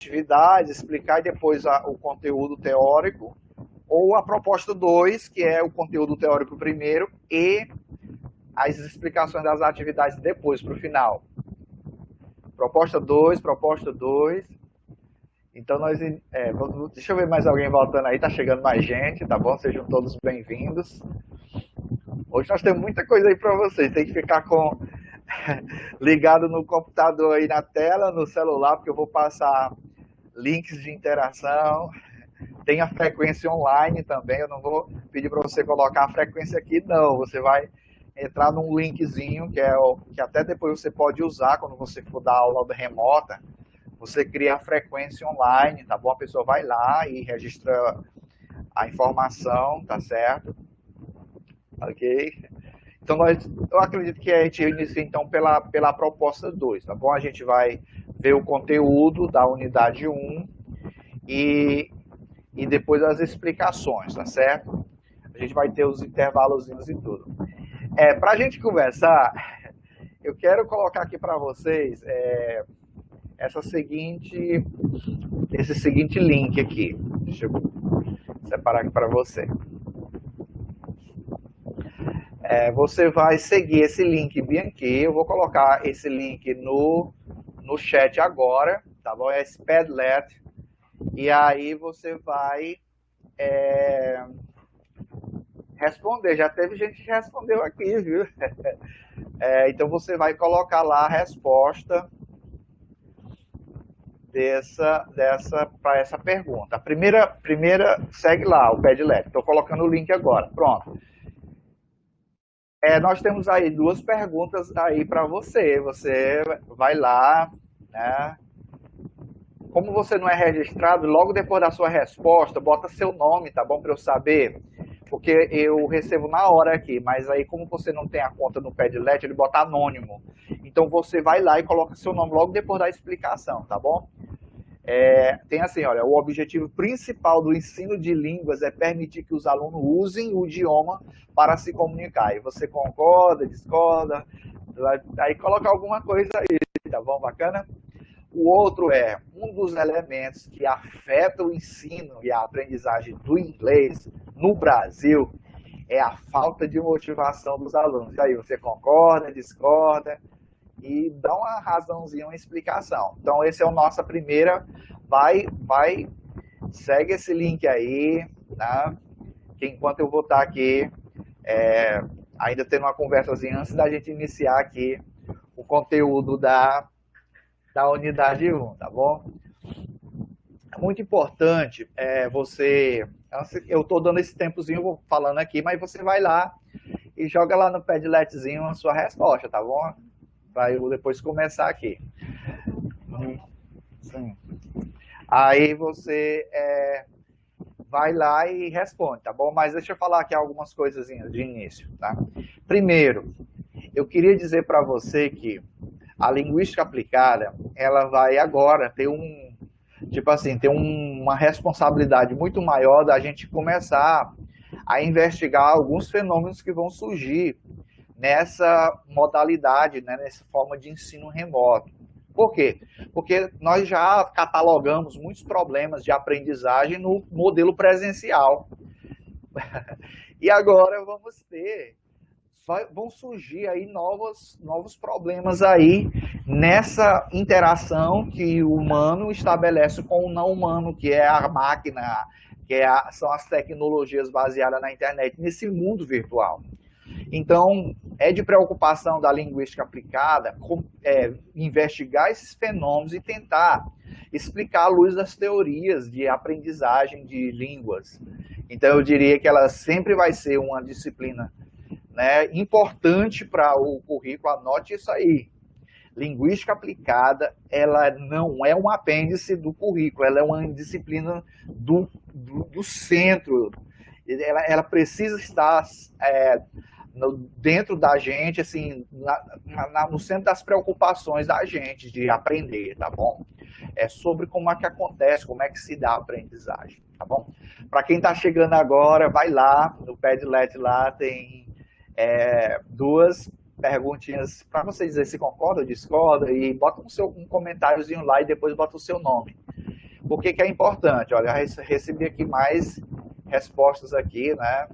atividades, explicar e depois o conteúdo teórico, ou a proposta 2, que é o conteúdo teórico primeiro e as explicações das atividades depois, para o final. Proposta 2, proposta 2. Então, deixa eu ver mais alguém voltando aí, tá chegando mais gente, tá bom? Sejam todos bem-vindos. Hoje nós temos muita coisa aí para vocês, tem que ficar ligado no computador aí na tela, no celular, porque eu vou passar links de interação. Tem a frequência online também, eu não vou pedir para você colocar a frequência aqui, não. Você vai entrar num linkzinho, que até depois você pode usar quando você for dar aula remota. Você cria a frequência online, tá bom? A pessoa vai lá e registra a informação, tá certo? Ok? Então, eu acredito que a gente inicia, então, pela proposta 2, tá bom? A gente vai ver o conteúdo da unidade 1 e depois as explicações, tá certo? A gente vai ter os intervalozinhos e tudo. Para a gente conversar, eu quero colocar aqui para vocês esse seguinte link aqui. Deixa eu separar aqui para você. Você vai seguir esse link bem aqui. Eu vou colocar esse link no chat agora, tá bom? É esse Padlet. E aí você vai responder. Já teve gente que respondeu aqui, viu? Então você vai colocar lá a resposta para essa pergunta. A primeira segue lá, o Padlet. Estou colocando o link agora. Pronto. Nós temos aí 2 perguntas aí para você. Você vai lá, né? Como você não é registrado, logo depois da sua resposta, bota seu nome, tá bom? Para eu saber, porque eu recebo na hora aqui, mas aí como você não tem a conta no Padlet, ele bota anônimo. Então você vai lá e coloca seu nome logo depois da explicação, tá bom? Tem assim, olha, o objetivo principal do ensino de línguas é permitir que os alunos usem o idioma para se comunicar. E você concorda, discorda, aí coloca alguma coisa aí, tá bom? Bacana? O outro um dos elementos que afeta o ensino e a aprendizagem do inglês no Brasil é a falta de motivação dos alunos. E aí você concorda, discorda e dá uma razãozinha, uma explicação. Então esse é a nossa primeira, segue esse link aí, tá? Que enquanto eu vou estar aqui, ainda tendo uma conversazinha antes da gente iniciar aqui o conteúdo da unidade 1, tá bom? É muito importante eu estou dando esse tempozinho, vou falando aqui, mas você vai lá e joga lá no Padletzinho a sua resposta, tá bom? Para eu depois começar aqui. Sim. Aí você vai lá e responde, tá bom? Mas deixa eu falar aqui algumas coisas de início, tá? Primeiro, eu queria dizer para você que a linguística aplicada, ela vai agora ter uma responsabilidade muito maior da gente começar a investigar alguns fenômenos que vão surgir nessa modalidade, né, nessa forma de ensino remoto. Por quê? Porque nós já catalogamos muitos problemas de aprendizagem no modelo presencial. E agora vão surgir aí novos problemas aí nessa interação que o humano estabelece com o não humano, que é a máquina, são as tecnologias baseadas na internet, nesse mundo virtual. Então, é de preocupação da linguística aplicada investigar esses fenômenos e tentar explicar à luz das teorias de aprendizagem de línguas. Então, eu diria que ela sempre vai ser uma disciplina, né, importante para o currículo. Anote isso aí. Linguística aplicada, ela não é um apêndice do currículo, ela é uma disciplina do centro. Ela precisa estar dentro da gente, assim, no centro das preocupações da gente de aprender, tá bom? É sobre como é que acontece, como é que se dá a aprendizagem, tá bom? Para quem está chegando agora, vai lá, no Padlet lá tem 2 perguntinhas para você dizer se concorda ou discorda, e bota um comentáriozinho lá e depois bota o seu nome. Por que que é importante? Olha, recebi aqui mais respostas aqui, né?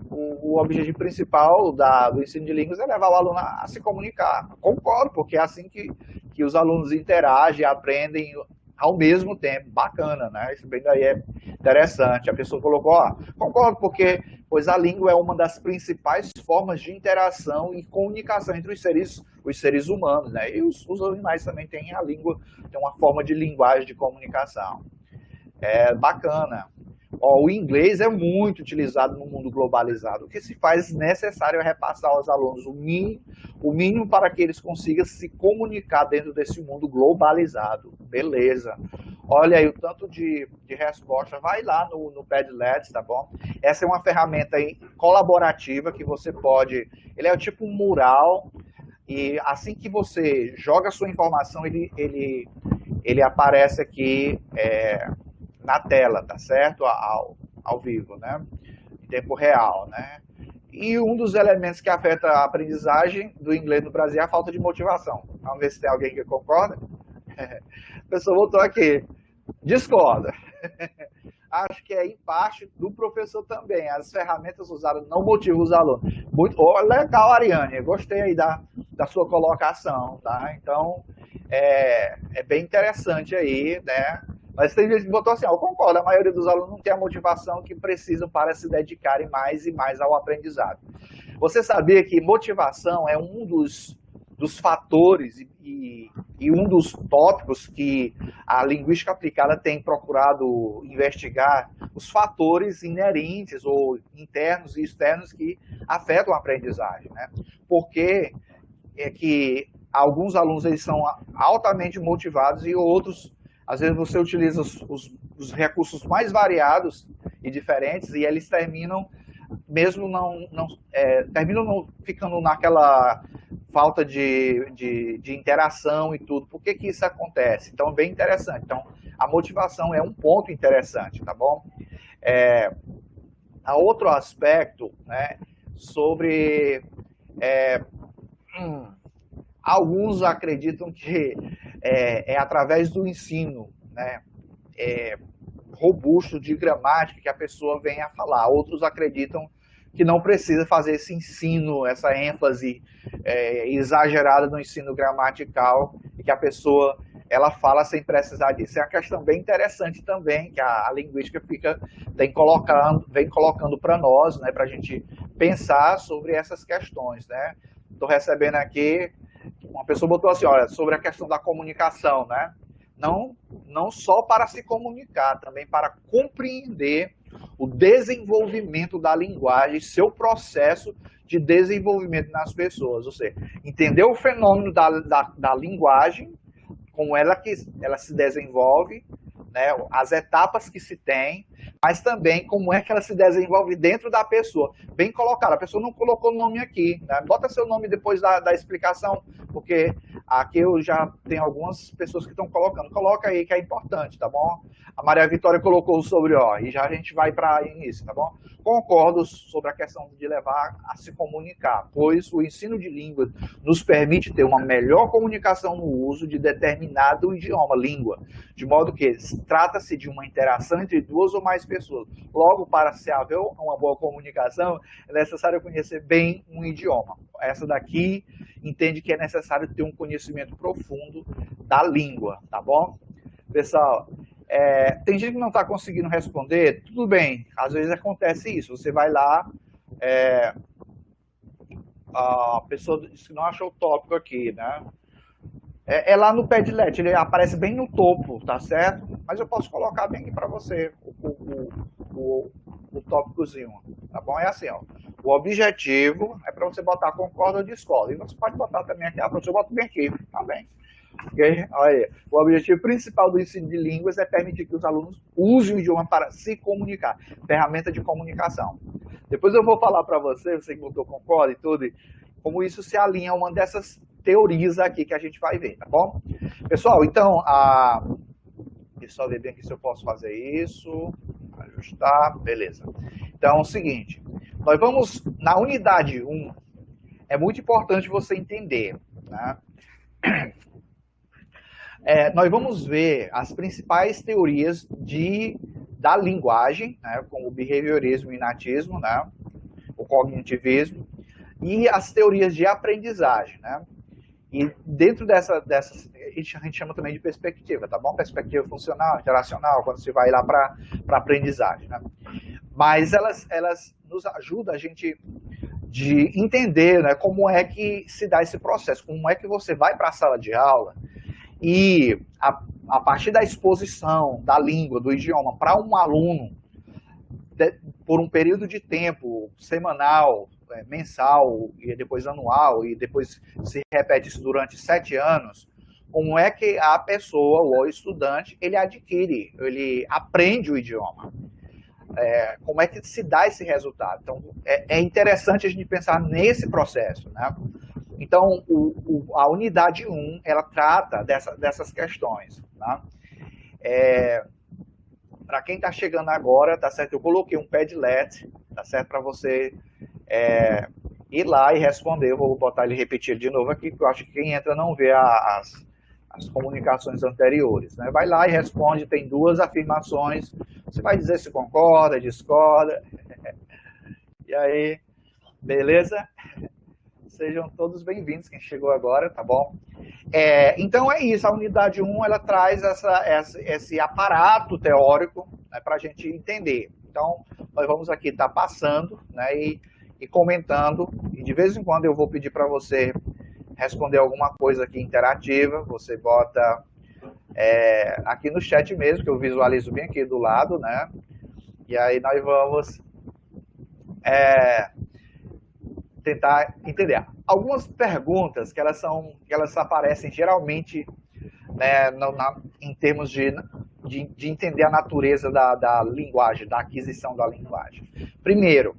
O objetivo principal do ensino de línguas é levar o aluno a se comunicar. Concordo, porque é assim que os alunos interagem, aprendem ao mesmo tempo. Bacana, né? Isso bem daí é interessante. A pessoa colocou, ó, concordo, porque pois a língua é uma das principais formas de interação e comunicação entre os seres humanos, né? E os animais também têm a língua, tem uma forma de linguagem de comunicação. É bacana. Ó, o inglês é muito utilizado no mundo globalizado. O que se faz necessário é repassar aos alunos o mínimo para que eles consigam se comunicar dentro desse mundo globalizado. Beleza. Olha aí o tanto de resposta. Vai lá no Padlet, tá bom? Essa é uma ferramenta aí colaborativa que você pode... Ele é tipo um mural e assim que você joga a sua informação, ele aparece aqui... na tela, tá certo? Ao vivo, né? Em tempo real, né? E um dos elementos que afeta a aprendizagem do inglês no Brasil é a falta de motivação. Vamos ver se tem alguém que concorda. A pessoa voltou aqui. Discorda. Acho que é em parte do professor também. As ferramentas usadas não motivam os alunos. Muito, oh, legal, Ariane. Gostei aí da sua colocação, tá? Então, é bem interessante aí, né? Mas tem gente que botou assim, ó, eu concordo, a maioria dos alunos não tem a motivação que precisam para se dedicarem mais e mais ao aprendizado. Você sabia que motivação é um dos fatores e um dos tópicos que a linguística aplicada tem procurado investigar, os fatores inerentes ou internos e externos que afetam a aprendizagem, né? Porque é que alguns alunos eles são altamente motivados e outros, às vezes você utiliza os recursos mais variados e diferentes e eles terminam mesmo terminam não ficando naquela falta de interação e tudo. Por que que isso acontece? Então, bem interessante. Então, a motivação é um ponto interessante, tá bom? Há outro aspecto, né, sobre... alguns acreditam que é através do ensino, né, robusto de gramática que a pessoa vem a falar. Outros acreditam que não precisa fazer esse ensino, essa ênfase exagerada no ensino gramatical e que a pessoa ela fala sem precisar disso. É uma questão bem interessante também que a linguística vem colocando para nós, né, para a gente pensar sobre essas questões, né? Estou recebendo aqui, uma pessoa botou assim, olha, sobre a questão da comunicação, né? Não só para se comunicar, também para compreender o desenvolvimento da linguagem, seu processo de desenvolvimento nas pessoas. Ou seja, entender o fenômeno da linguagem, como ela se desenvolve, né, as etapas que se tem, mas também como é que ela se desenvolve dentro da pessoa. Bem colocado, a pessoa não colocou o nome aqui, né? Bota seu nome depois da explicação, porque aqui eu já tenho algumas pessoas que estão colocando. Coloca aí que é importante, tá bom? A Maria Vitória colocou sobre, ó, e já a gente vai para início, tá bom? Concordo sobre a questão de levar a se comunicar, pois o ensino de línguas nos permite ter uma melhor comunicação no uso de determinado idioma, língua, de modo que trata-se de uma interação entre duas ou mais pessoas. Logo, para se haver uma boa comunicação, é necessário conhecer bem um idioma. Essa daqui entende que é necessário ter um conhecimento profundo da língua, tá bom? Pessoal, tem gente que não está conseguindo responder, tudo bem, às vezes acontece isso, você vai lá, a pessoa disse que não achou o tópico aqui, né? É lá no Padlet, ele aparece bem no topo, tá certo? Mas eu posso colocar bem aqui para você o tópicozinho, tá bom? É assim, ó. O objetivo é para você botar concorda ou discorda. E você pode botar também aqui, professor, bota bem aqui, tá bem? Okay? Olha aí. O objetivo principal do ensino de línguas é permitir que os alunos usem o idioma para se comunicar. Ferramenta de comunicação. Depois eu vou falar para você que botou concorda e tudo, como isso se alinha a uma dessas teorias aqui que a gente vai ver, tá bom? Pessoal, então, deixa eu só ver bem aqui se eu posso fazer isso. Ajustar, beleza. Então, é o seguinte, nós vamos, na unidade 1, é muito importante você entender, né? Nós vamos ver as principais teorias da linguagem, né, como o behaviorismo e natismo, né, o cognitivismo, e as teorias de aprendizagem, né? E dentro dessas, a gente chama também de perspectiva, tá bom? Perspectiva funcional, interacional, quando você vai lá para aprendizagem, né? Mas elas nos ajudam a gente de entender, né, como é que se dá esse processo, como é que você vai para a sala de aula e a partir da exposição da língua, do idioma, para um aluno, por um período de tempo semanal, mensal, e depois anual, e depois se repete isso durante 7 anos, como é que a pessoa, ou o estudante, ele adquire, ele aprende o idioma. Como é que se dá esse resultado? Então, é interessante a gente pensar nesse processo, né? Então, a unidade 1, ela trata dessas questões, né? Para quem está chegando agora, tá certo? Eu coloquei um Padlet, tá certo? Para você ir lá e responder. Eu vou botar ele repetir de novo aqui, porque eu acho que quem entra não vê as comunicações anteriores, né? Vai lá e responde, tem 2 afirmações. Você vai dizer se concorda, discorda. E aí, beleza? Sejam todos bem-vindos, quem chegou agora, tá bom? Então é isso, a unidade 1, ela traz esse aparato teórico, né, para a gente entender. Então, nós vamos aqui estar passando, né, e comentando, e de vez em quando eu vou pedir para você responder alguma coisa aqui interativa, você bota aqui no chat mesmo, que eu visualizo bem aqui do lado, né? E aí nós vamos tentar entender. Algumas perguntas que elas aparecem geralmente, né, em termos de entender a natureza da linguagem, da aquisição da linguagem. Primeiro,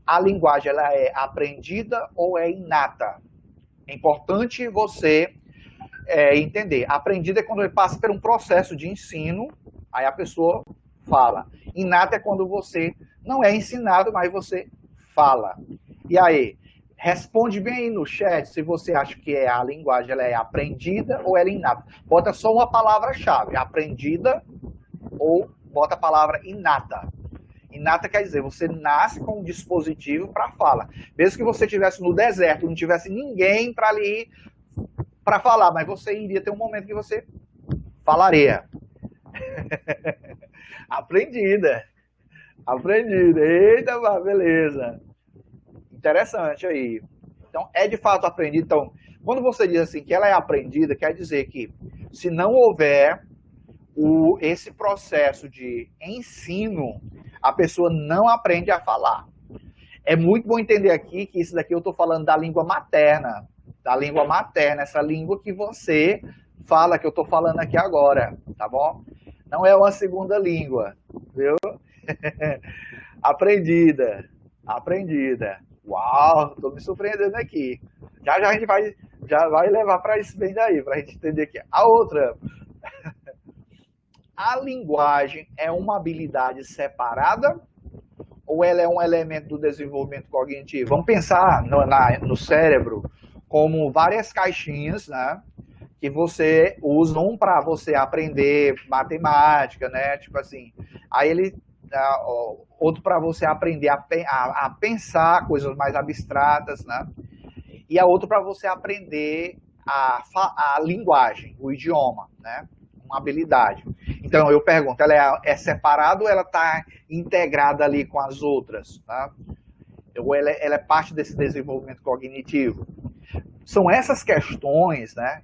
a linguagem ela é aprendida ou é inata? É importante você entender. Aprendida é quando ele passa por um processo de ensino, aí a pessoa fala. Inata é quando você não é ensinado, mas você fala. E aí, responde bem aí no chat se você acha que a linguagem ela é aprendida ou ela é inata. Bota só uma palavra-chave, aprendida, ou bota a palavra inata. Inata quer dizer, você nasce com um dispositivo para fala. Mesmo que você estivesse no deserto, não tivesse ninguém para ali para falar, mas você iria ter um momento que você falaria. Aprendida. Eita, beleza. Interessante aí. Então, é de fato aprendida. Então, quando você diz assim que ela é aprendida, quer dizer que se não houver esse processo de ensino, a pessoa não aprende a falar. É muito bom entender aqui que isso daqui eu estou falando da língua materna. Da língua materna, essa língua que você fala, que eu estou falando aqui agora, tá bom? Não é uma segunda língua, viu? Aprendida. Uau, estou me surpreendendo aqui. Já a gente vai levar para isso bem daí, para a gente entender aqui. A outra, a linguagem é uma habilidade separada ou ela é um elemento do desenvolvimento cognitivo? Vamos pensar no cérebro como várias caixinhas, né? Que você usa, um para você aprender matemática, né? Tipo assim, aí outro para você aprender a pensar coisas mais abstratas, né? E a outro para você aprender a linguagem, o idioma, né? Uma habilidade. Então eu pergunto, ela é separada ou ela está integrada ali com as outras, tá? Ou ela é parte desse desenvolvimento cognitivo? São essas questões, né?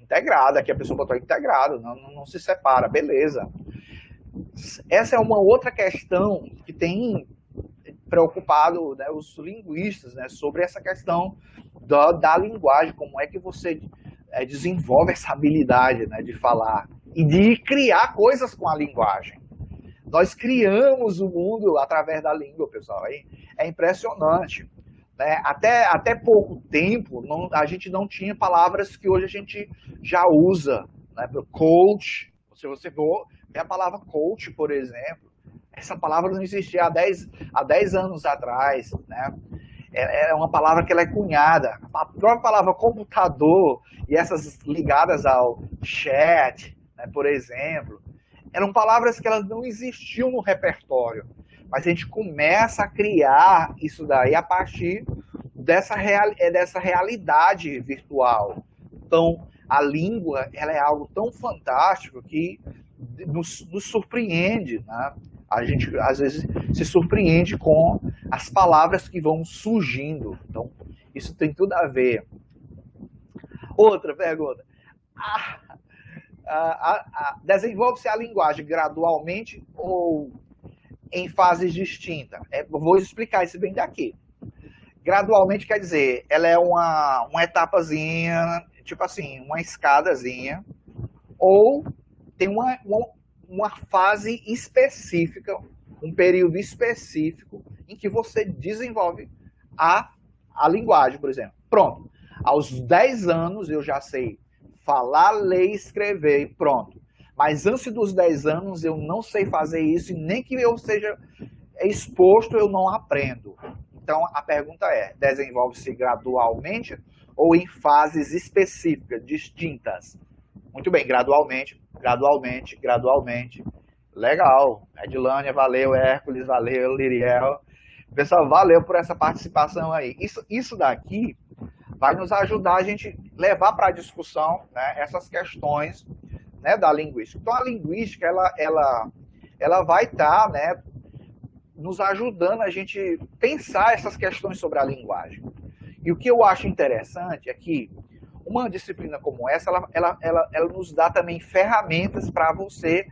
Integrada, que a pessoa botou integrado, não se separa, beleza. Essa é uma outra questão que tem preocupado, né, os linguistas, né, sobre essa questão da linguagem, como é que você desenvolve essa habilidade, né, de falar e de criar coisas com a linguagem. Nós criamos o mundo através da língua, pessoal. É impressionante. Né? Até pouco tempo, a gente não tinha palavras que hoje a gente já usa. Né? Coach, se você for ver a palavra coach, por exemplo, essa palavra não existia há 10 anos atrás. Né? é uma palavra que ela é cunhada. A própria palavra computador e essas ligadas ao chat, né, por exemplo, eram palavras que elas não existiam no repertório. Mas a gente começa a criar isso daí a partir dessa realidade virtual. Então, a língua ela é algo tão fantástico que nos surpreende, né? A gente, às vezes, se surpreende com as palavras que vão surgindo. Então, isso tem tudo a ver. Outra pergunta. Desenvolve-se a linguagem gradualmente ou em fases distintas? Vou explicar isso bem daqui. Gradualmente quer dizer, ela é uma etapazinha, tipo assim, uma escadazinha, ou tem uma fase específica, um período específico em que você desenvolve a linguagem, por exemplo. Pronto. Aos 10 anos eu já sei falar, ler e escrever, pronto. Mas antes dos 10 anos eu não sei fazer isso e nem que eu seja exposto eu não aprendo. Então a pergunta é, desenvolve-se gradualmente ou em fases específicas, distintas? Muito bem, gradualmente, gradualmente, gradualmente. Legal. Edilânia, valeu. Hércules, valeu. Liriel. Pessoal, valeu por essa participação aí. Isso daqui vai nos ajudar a gente levar para a discussão, né, essas questões, né, da linguística. Então, a linguística, ela vai estar, né, nos ajudando a gente pensar essas questões sobre a linguagem. E o que eu acho interessante é que uma disciplina como essa, ela nos dá também ferramentas para você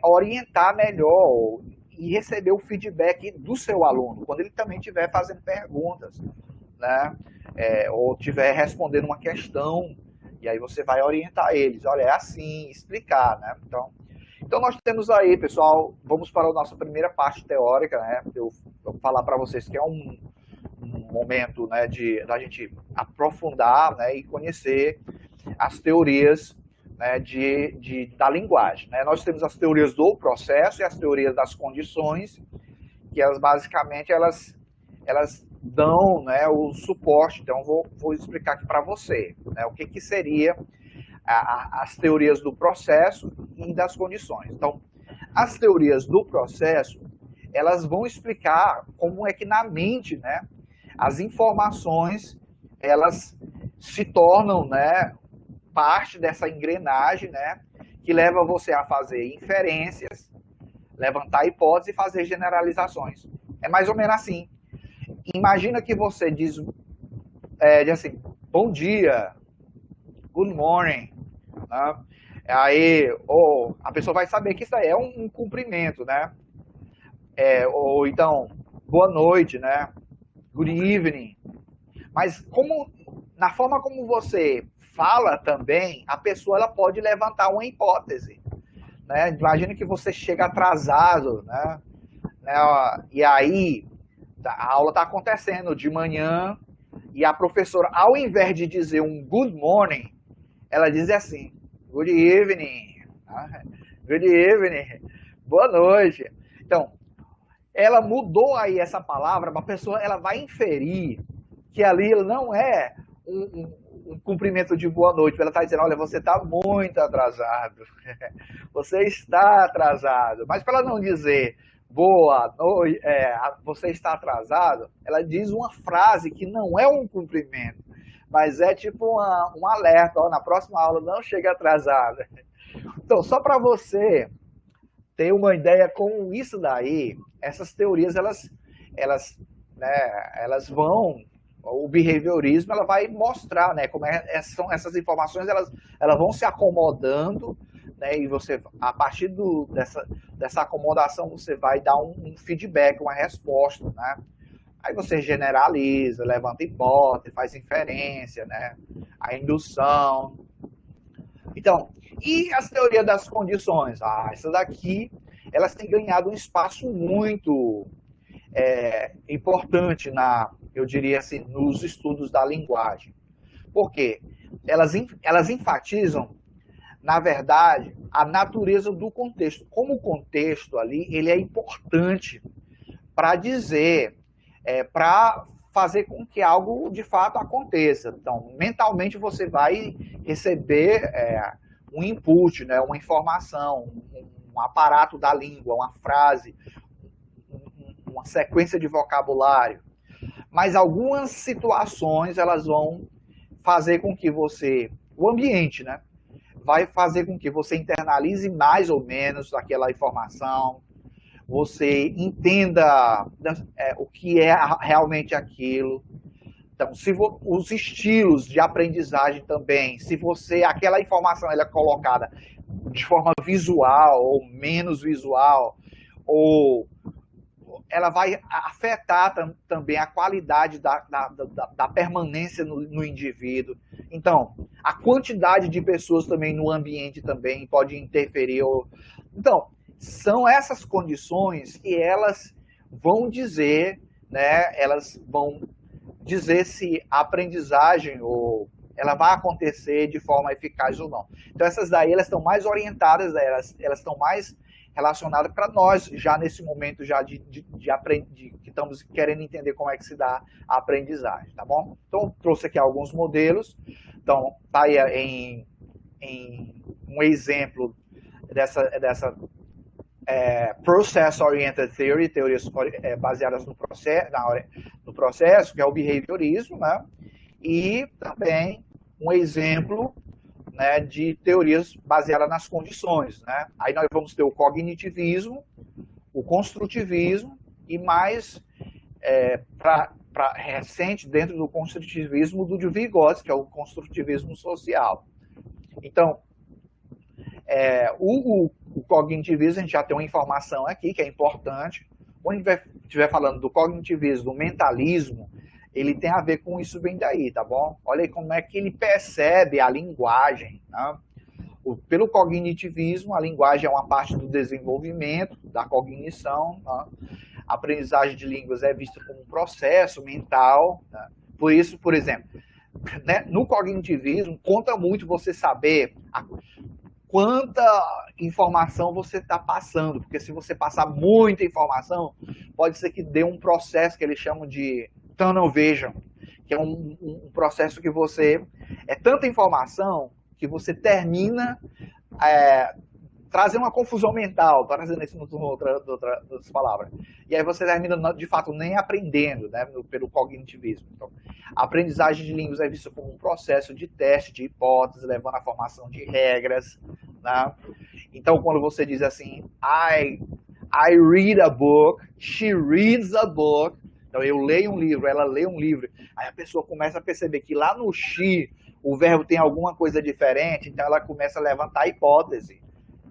orientar melhor e receber o feedback do seu aluno, quando ele também estiver fazendo perguntas, né? Ou estiver respondendo uma questão, e aí você vai orientar eles, olha, é assim, explicar, né? Então nós temos aí, pessoal, vamos para a nossa primeira parte teórica, né? Eu vou falar para vocês que é um momento, né, da gente aprofundar, né, e conhecer as teorias, né, da linguagem. Né? Nós temos as teorias do processo e as teorias das condições, que elas basicamente elas dão, né, o suporte. Então vou explicar aqui para você, né, o que seria as teorias do processo e das condições. Então, as teorias do processo, elas vão explicar como é que na mente, né, as informações elas se tornam, né, parte dessa engrenagem, né, que leva você a fazer inferências, levantar hipóteses e fazer generalizações. É mais ou menos assim. Imagina que você diz assim, bom dia, good morning, né? Aí a pessoa vai saber que isso aí é um cumprimento, né? Ou então, boa noite, né? Good evening. Mas na forma como você fala também, a pessoa ela pode levantar uma hipótese, né? Imagina que você chega atrasado, né? E aí a aula está acontecendo de manhã e a professora, ao invés de dizer um good morning, ela diz assim, good evening, good evening, boa noite. Então, ela mudou aí essa palavra, a pessoa ela vai inferir que ali não é um cumprimento de boa noite. Ela está dizendo, olha, você está muito atrasado. Você está atrasado. Mas para ela não dizer boa noite, você está atrasado, ela diz uma frase que não é um cumprimento, mas é tipo um alerta, ó, na próxima aula não chega atrasado. Então, só para você ter uma ideia com isso daí, essas teorias, elas vão, o behaviorismo, ela vai mostrar, né, como são essas informações, elas vão se acomodando, né, e você, a partir dessa acomodação, você vai dar um feedback, uma resposta, né. Aí você generaliza, levanta hipótese, faz inferência, né, a indução. Então, e as teorias das condições? Essas daqui, elas têm ganhado um espaço muito importante eu diria assim, nos estudos da linguagem. Por quê? Elas enfatizam, na verdade, a natureza do contexto. Como o contexto ali, ele é importante para dizer, para fazer com que algo de fato aconteça. Então, mentalmente você vai receber um input, né, uma informação, um aparato da língua, uma frase, uma sequência de vocabulário. Mas algumas situações elas vão fazer com que você, o ambiente, né, vai fazer com que você internalize mais ou menos aquela informação, você entenda o que é realmente aquilo. Então, os estilos de aprendizagem também, se você, aquela informação ela é colocada de forma visual ou menos visual, ou ela vai afetar também a qualidade da permanência no indivíduo. Então, a quantidade de pessoas também no ambiente também pode interferir. Então, são essas condições que elas vão dizer, né? Elas vão dizer se a aprendizagem ou ela vai acontecer de forma eficaz ou não. Então essas daí elas estão mais orientadas, elas estão mais relacionadas para nós já nesse momento já de que estamos querendo entender como é que se dá a aprendizagem, tá bom? Então trouxe aqui alguns modelos. Então tá aí em um exemplo dessa Process-Oriented Theory, teorias baseadas no processo, que é o behaviorismo, né? E também um exemplo, né, de teorias baseadas nas condições, né? Aí nós vamos ter o cognitivismo, o construtivismo e mais para recente, dentro do construtivismo, do Vygotsky, que é o construtivismo social. Então, o cognitivismo, a gente já tem uma informação aqui que é importante. Quando a gente estiver falando do cognitivismo, do mentalismo, ele tem a ver com isso bem daí, tá bom? Olha aí como é que ele percebe a linguagem, né? Pelo cognitivismo, a linguagem é uma parte do desenvolvimento, da cognição, né? A aprendizagem de línguas é vista como um processo mental, né? Por isso, por exemplo, né, no cognitivismo, conta muito você saber quanta informação você está passando, porque se você passar muita informação, pode ser que dê um processo que eles chamam de tunnel vision, que é um processo que você... É tanta informação que você termina trazendo uma confusão mental, trazendo isso em outras palavras. E aí você termina, de fato, nem aprendendo, né, pelo cognitivismo. Então, a aprendizagem de línguas é vista como um processo de teste, de hipótese, levando à formação de regras, né? Então, quando você diz assim, I read a book, she reads a book, então eu leio um livro, ela lê um livro, aí a pessoa começa a perceber que lá no she, o verbo tem alguma coisa diferente, então ela começa a levantar a hipótese.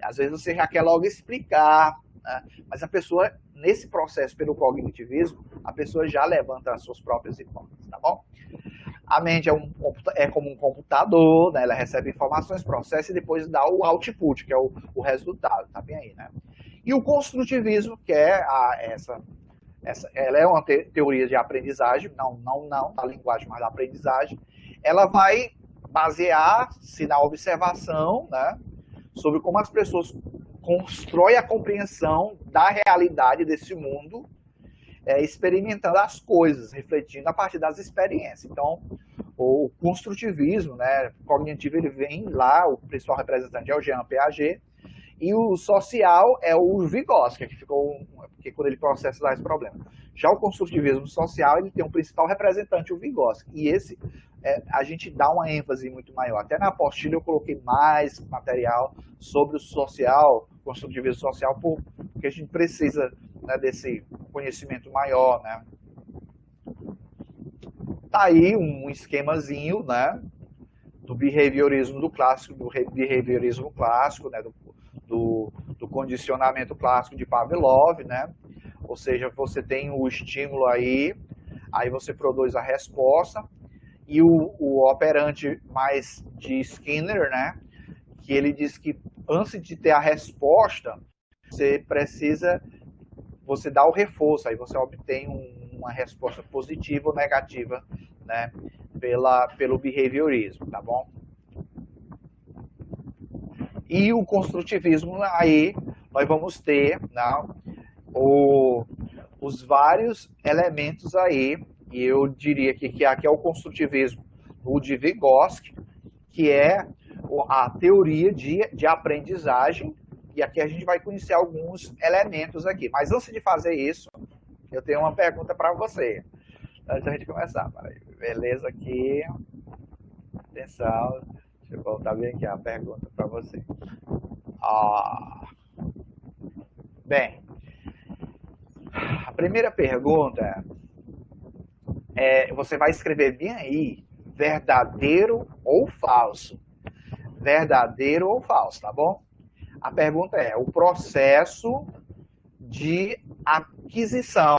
Às vezes você já quer logo explicar, né? Mas a pessoa, nesse processo pelo cognitivismo, a pessoa já levanta as suas próprias hipóteses, tá bom? A mente é como um computador, né? Ela recebe informações, processa e depois dá o output, que é o resultado, tá bem aí, né? E o construtivismo, que é ela é uma teoria de aprendizagem, não da linguagem, mas da aprendizagem. Ela vai basear-se na observação, né, sobre como as pessoas constroem a compreensão da realidade desse mundo, experimentando as coisas, refletindo a partir das experiências. Então, o construtivismo, né, cognitivo, ele vem lá, o principal representante é o Jean Piaget, e o social é o Vygotsky, que quando ele processa esse problema. Já o construtivismo social, ele tem um principal representante, o Vygotsky, e esse a gente dá uma ênfase muito maior. Até na apostila eu coloquei mais material sobre o social, construtivismo social, porque a gente precisa, né, desse conhecimento maior, né? Tá aí um esquemazinho, né, do behaviorismo clássico, né, do condicionamento clássico de Pavlov, né? Ou seja, você tem o estímulo aí você produz a resposta, e o operante mais de Skinner, né? Que ele diz que antes de ter a resposta, você dá o reforço, aí você obtém uma resposta positiva ou negativa, né? Pelo behaviorismo, tá bom? E o construtivismo, aí nós vamos ter, né, os vários elementos aí e eu diria que aqui é o construtivismo do Vygotsky, que é a teoria de aprendizagem, e aqui a gente vai conhecer alguns elementos aqui. Mas antes de fazer isso, eu tenho uma pergunta para você. Antes da gente começar. Beleza aqui. Atenção. Deixa eu voltar bem aqui a pergunta para você. Bem, a primeira pergunta você vai escrever bem aí, verdadeiro ou falso. Verdadeiro ou falso, tá bom? A pergunta é, o processo de aquisição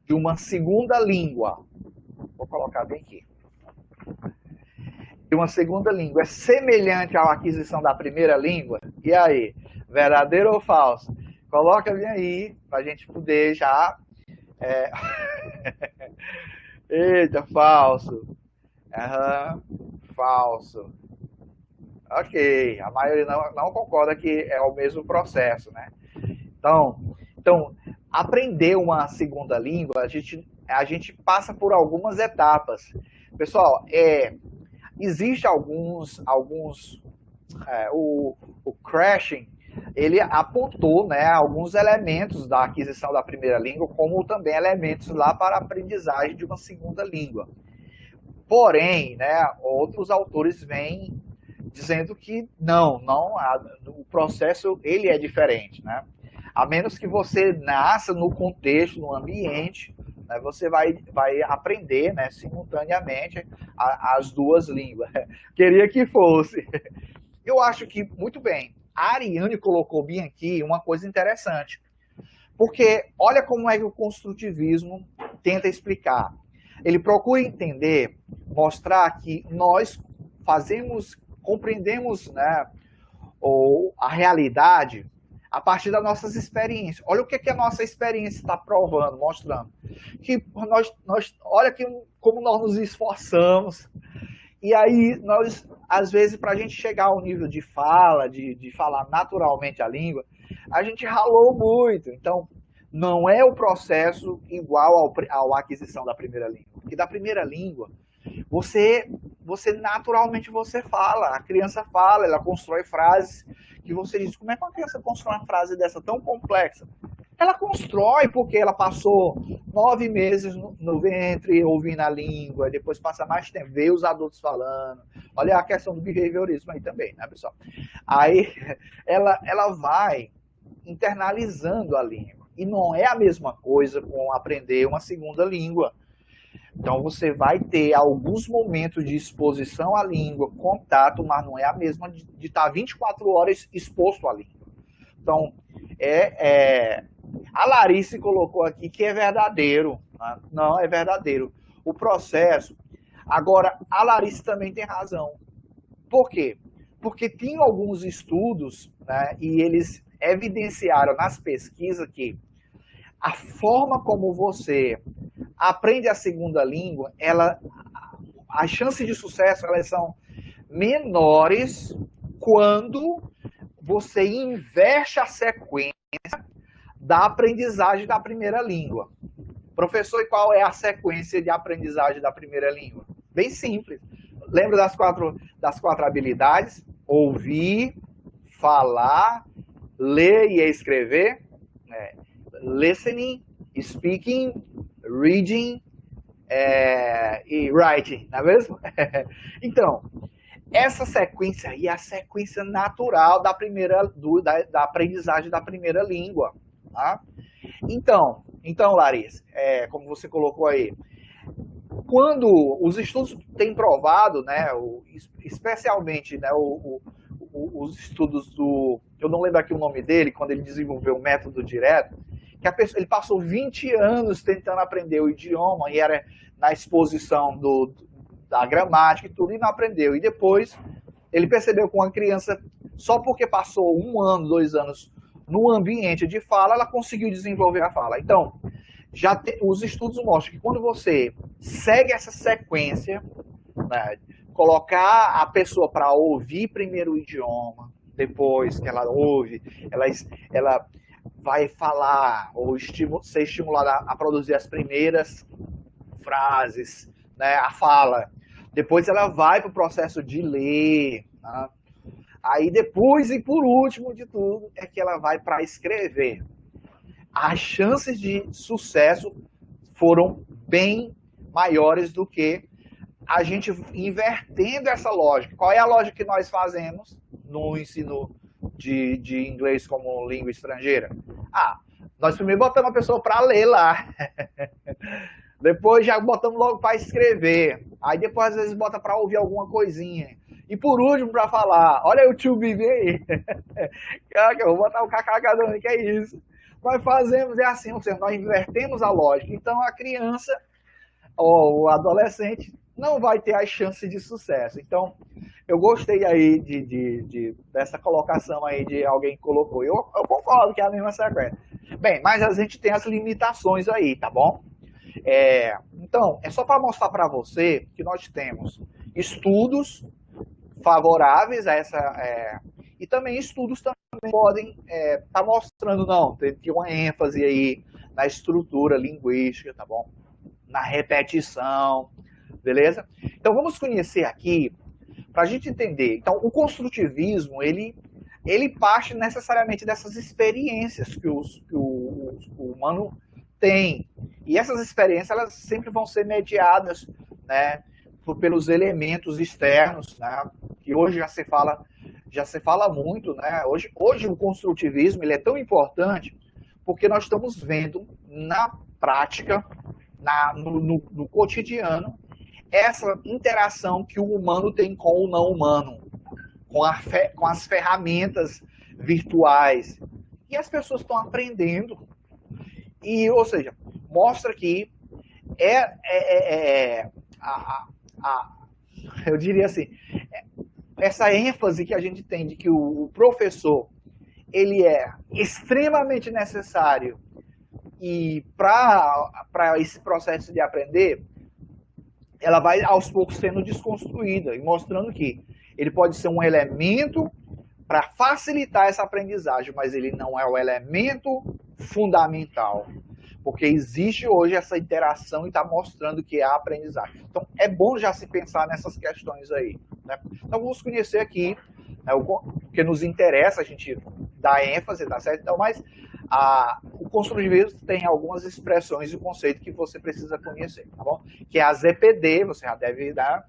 de uma segunda língua, vou colocar bem aqui, de uma segunda língua é semelhante à aquisição da primeira língua? E aí, verdadeiro ou falso? Coloca bem aí, para a gente poder já... Eita, falso. Falso. Ok, a maioria não concorda que é o mesmo processo, né? Então, aprender uma segunda língua, a gente passa por algumas etapas. Pessoal, existe o Crashing, ele apontou, né, alguns elementos da aquisição da primeira língua, como também elementos lá para a aprendizagem de uma segunda língua. Porém, né, outros autores vêm dizendo que o processo ele é diferente, né? A menos que você nasça no contexto, no ambiente, né, você vai aprender, né, simultaneamente as duas línguas. Queria que fosse. Eu acho que, muito bem, a Ariane colocou bem aqui uma coisa interessante. Porque olha como é que o construtivismo tenta explicar. Ele procura entender, mostrar que nós compreendemos, né, a realidade a partir das nossas experiências. Olha o que a nossa experiência está provando, mostrando. Que olha como nós nos esforçamos. E aí, às vezes, para a gente chegar ao nível de fala, de falar naturalmente a língua, a gente ralou muito. Então, não é o processo igual à aquisição da primeira língua. Porque da primeira língua, você naturalmente você fala, a criança fala, ela constrói frases que você diz, como é que uma criança constrói uma frase dessa tão complexa? Ela constrói porque ela passou 9 meses no ventre ouvindo a língua, depois passa mais tempo, vê os adultos falando. Olha a questão do behaviorismo aí também, né, pessoal? Aí ela vai internalizando a língua. E não é a mesma coisa com aprender uma segunda língua. Então você vai ter alguns momentos de exposição à língua, contato, mas não é a mesma de estar 24 horas exposto à língua. Então, a Larice colocou aqui que é verdadeiro. Né? Não, é verdadeiro. O processo... Agora, a Larice também tem razão. Por quê? Porque tem alguns estudos, né, e eles evidenciaram nas pesquisas que a forma como você aprende a segunda língua, as chances de sucesso elas são menores quando você inverte a sequência da aprendizagem da primeira língua. Professor, e qual é a sequência de aprendizagem da primeira língua? Bem simples. Lembra das quatro habilidades? Ouvir, falar, ler e escrever. Listening, speaking, reading e writing, não é mesmo? Então, essa sequência aí é a sequência natural da aprendizagem da primeira língua. Tá? Então, Larissa, como você colocou aí, quando os estudos têm provado, né, especialmente, né, os estudos eu não lembro aqui o nome dele, quando ele desenvolveu o método direto, que ele passou 20 anos tentando aprender o idioma e era na exposição da gramática e tudo, e não aprendeu. E depois ele percebeu que uma criança, só porque passou 1 ano, 2 anos no ambiente de fala, ela conseguiu desenvolver a fala. Então, os estudos mostram que quando você segue essa sequência, né, colocar a pessoa para ouvir primeiro o idioma, depois que ela ouve, ela vai falar ou ser estimulada a produzir as primeiras frases, né, a fala. Depois ela vai para o processo de ler. Tá? Aí depois, e por último de tudo, é que ela vai para escrever. As chances de sucesso foram bem maiores do que a gente invertendo essa lógica. Qual é a lógica que nós fazemos no ensino de inglês como língua estrangeira? Nós primeiro botamos a pessoa para ler lá. Depois já botamos logo para escrever. Aí depois às vezes bota para ouvir alguma coisinha. E por último para falar, olha o tio Bibi aí. Eu vou botar o kkk, que é isso. Nós fazemos, é assim, ou seja, nós invertemos a lógica. Então a criança ou o adolescente não vai ter as chances de sucesso. Então, eu gostei aí dessa colocação aí de alguém que colocou. Eu concordo que é a mesma sequência. Bem, mas a gente tem as limitações aí, tá bom? Então, é só para mostrar para você que nós temos estudos favoráveis a essa... e também estudos também podem estar mostrando, não, tem uma ênfase aí na estrutura linguística, tá bom? Na repetição, beleza? Então vamos conhecer aqui, para a gente entender. Então o construtivismo, ele parte necessariamente dessas experiências que o humano tem. E essas experiências, elas sempre vão ser mediadas, né, pelos elementos externos, né, que hoje já se fala muito, né? Hoje o construtivismo ele é tão importante porque nós estamos vendo na prática, no cotidiano, essa interação que o humano tem com o não humano, com as ferramentas virtuais. E as pessoas estão aprendendo. Ou seja, mostra que eu diria assim, essa ênfase que a gente tem de que o professor ele é extremamente necessário e para esse processo de aprender, ela vai aos poucos sendo desconstruída e mostrando que ele pode ser um elemento para facilitar essa aprendizagem, mas ele não é o elemento fundamental, porque existe hoje essa interação e está mostrando que é a aprendizagem. Então é bom já se pensar nessas questões aí, né? Então vamos conhecer aqui, né, o que nos interessa, a gente dá ênfase, tá certo? Então, mas o construtivismo tem algumas expressões e conceitos que você precisa conhecer, tá bom? Que é a ZPD, você já deve dar.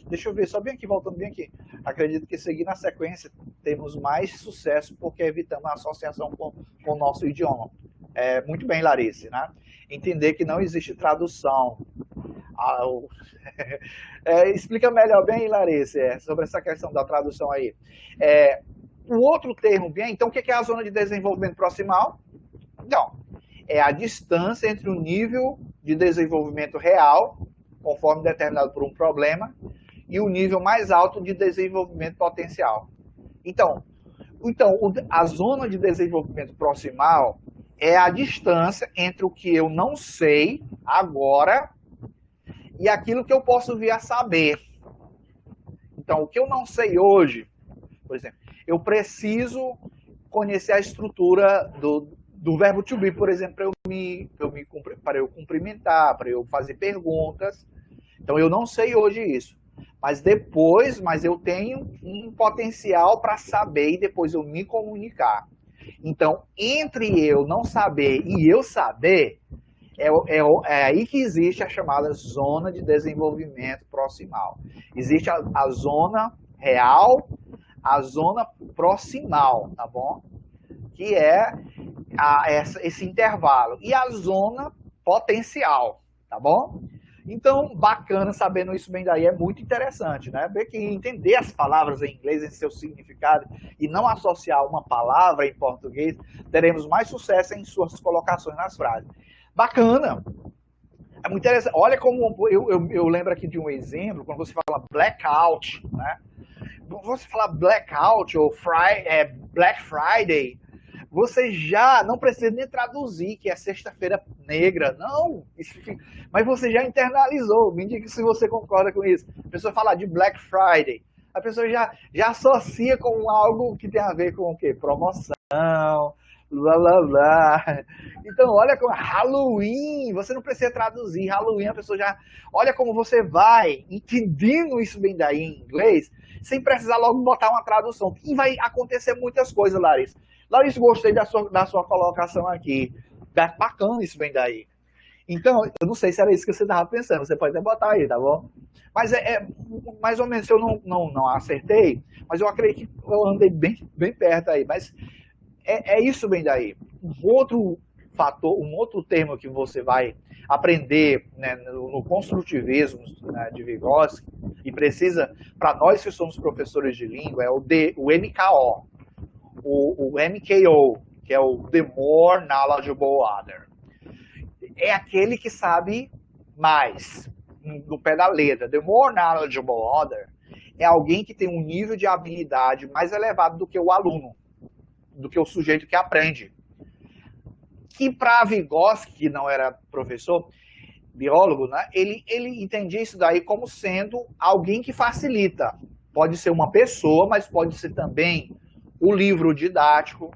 Deixa eu ver, só bem aqui, voltando bem aqui. Acredito que seguir na sequência temos mais sucesso porque evitamos a associação com o nosso idioma. Muito bem, Larissa, né? Entender que não existe tradução. Explica melhor bem, Larissa, sobre essa questão da tradução aí. O outro termo, bem, então o que é a zona de desenvolvimento proximal? Então, é a distância entre o nível de desenvolvimento real, conforme determinado por um problema, e o nível mais alto de desenvolvimento potencial. Então a zona de desenvolvimento proximal é a distância entre o que eu não sei agora e aquilo que eu posso vir a saber. Então, o que eu não sei hoje, por exemplo, eu preciso conhecer a estrutura do verbo to be, por exemplo, para eu cumprimentar, para eu fazer perguntas. Então, eu não sei hoje isso. Mas eu tenho um potencial para saber e depois eu me comunicar. Então, entre eu não saber e eu saber, é aí que existe a chamada zona de desenvolvimento proximal. Existe a zona real, a zona proximal, tá bom? Que é esse intervalo. E a zona potencial, tá bom? Então, bacana, sabendo isso bem daí, é muito interessante, né? Ver que entender as palavras em inglês em seu significado e não associar uma palavra em português, teremos mais sucesso em suas colocações nas frases. Bacana! É muito interessante. Olha como eu lembro aqui de um exemplo, quando você fala blackout, né? Você fala blackout ou Black Friday, você já não precisa nem traduzir que é sexta-feira negra, não. Mas você já internalizou. Me diga se você concorda com isso. A pessoa fala de Black Friday, a pessoa já associa com algo que tem a ver com o quê? Promoção, Lá, lá, lá. Então, olha como Halloween, você não precisa traduzir. Halloween, a pessoa já. Olha como você vai entendendo isso bem daí em inglês, sem precisar logo botar uma tradução. E vai acontecer muitas coisas, Larissa. Larissa, gostei da sua colocação aqui. Bacana isso bem daí. Então, eu não sei se era isso que você estava pensando, você pode até botar aí, tá bom? Mas mais ou menos, eu não acertei, mas eu acredito que eu andei bem perto aí. Mas é isso bem daí. Um outro fator, um outro termo que você vai aprender, né, no construtivismo, né, de Vygotsky, e precisa, para nós que somos professores de língua, é o MKO, o MKO, que é o The More Knowledgeable Other. É aquele que sabe mais, no pé da letra. The More Knowledgeable Other é alguém que tem um nível de habilidade mais elevado do que o aluno, do que o sujeito que aprende. Que para Vygotsky, que não era professor, biólogo, né, ele entendia isso daí como sendo alguém que facilita. Pode ser uma pessoa, mas pode ser também o livro didático,